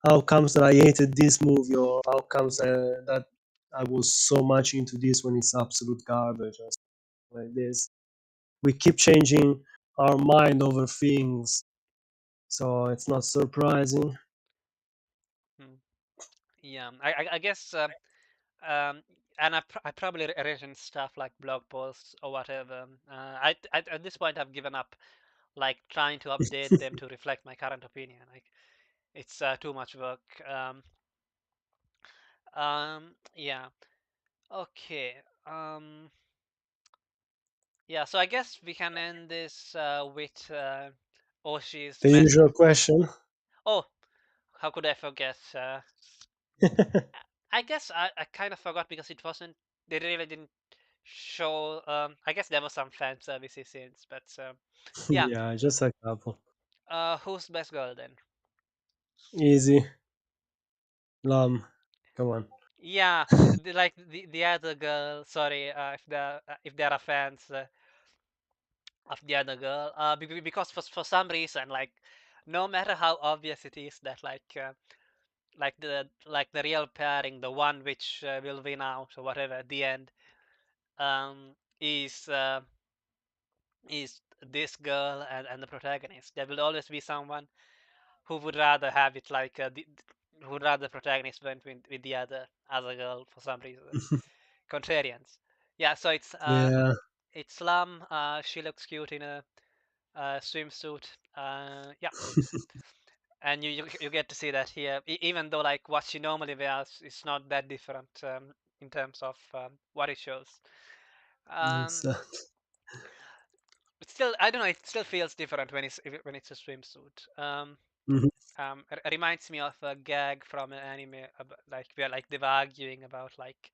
how comes that I hated this movie, or how comes that I was so much into this when it's absolute garbage, or something like this. We keep changing our mind over things, so it's not surprising. Hmm. Yeah, I guess, and I probably written stuff like blog posts or whatever. At this point I've given up, like trying to update them to reflect my current opinion. Like it's too much work. Yeah. Okay. Um, Yeah, so I guess we can end this with Oshi's The message. usual question. Oh, how could I forget? I guess I kind of forgot because it wasn't. They really didn't show. I guess there was some fan services scenes, but yeah. Yeah, just a couple. Who's best girl then? Easy. Lam. Come on. Yeah, like the other girl. Sorry, if there are fans of the other girl. Because for some reason, like no matter how obvious it is that like the real pairing, the one which will win out or whatever at the end, um, is is this girl and the protagonist. There will always be someone who would rather have it like who would rather the protagonist went with the other girl for some reason. Contrarians. Yeah, so Yeah. it's Slam. She looks cute in a swimsuit. Yeah, and you get to see that here, even though like what she normally wears is not that different in terms of what it shows. It's, Um, but still, I don't know. It still feels different when it's a swimsuit. mhm. It reminds me of a gag from an anime, like where like they were arguing about like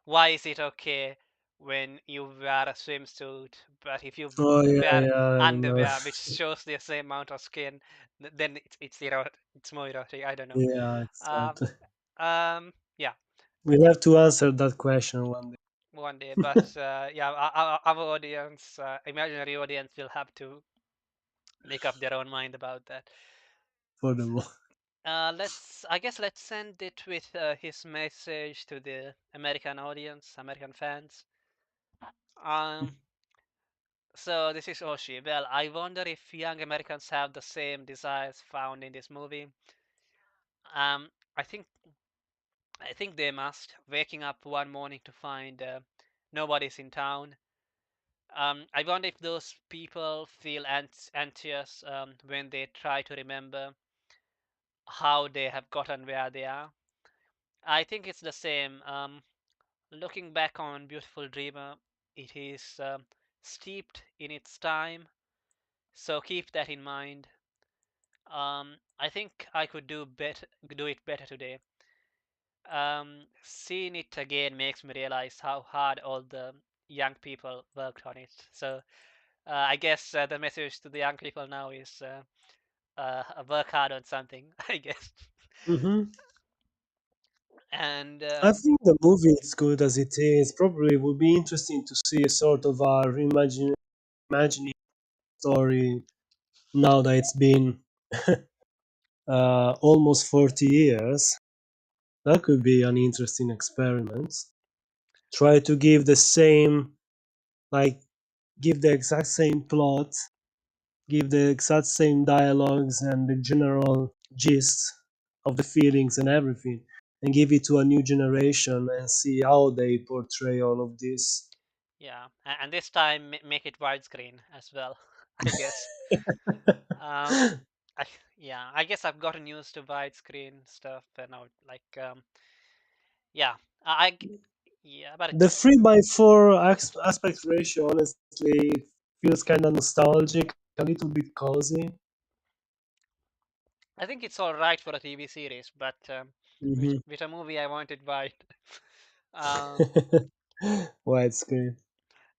why is it okay when you wear a swimsuit, but if you Oh yeah, wear yeah, I remember. underwear which shows the same amount of skin, then it's more erotic. I don't know. Yeah, Um, exactly. yeah, We'll have to answer that question one day one day, but yeah, our audience, imaginary audience, will have to make up their own mind about that. for the war. I guess let's send it with his message to the American audience, American fans. Um, so this is Oshi. Well, I wonder if young Americans have the same desires found in this movie. Um, I think I think they must. Waking up one morning to find nobody's in town. I wonder if those people feel anxious when they try to remember how they have gotten where they are. I think it's the same. Looking back on Beautiful Dreamer, it is steeped in its time, so keep that in mind. I think I could do it better today. Seeing it again makes me realize how hard all the young people worked on it. So I guess the message to the young people now is work hard on something, I guess. Hmm. And I think the movie is good as it is. Probably would be interesting to see a sort of a imagining story now that it's been almost 40 years. That could be an interesting experiment. Try to give the same, like, give the exact same plot, give the exact same dialogues and the general gist of the feelings and everything, and give it to a new generation and see how they portray all of this. yeah, and this time make it widescreen as well, I guess. Um, I, yeah, I guess I've gotten used to widescreen stuff and now like yeah, yeah, but The it's 3 by 4 aspect ratio honestly feels kind of nostalgic, a little bit cozy. I think it's all right for a TV series, but Hmm. with a movie I wanted wide. um, Widescreen.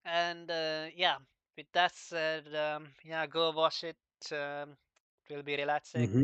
and yeah, with that said, yeah, go watch it. It will be relaxing. Hmm.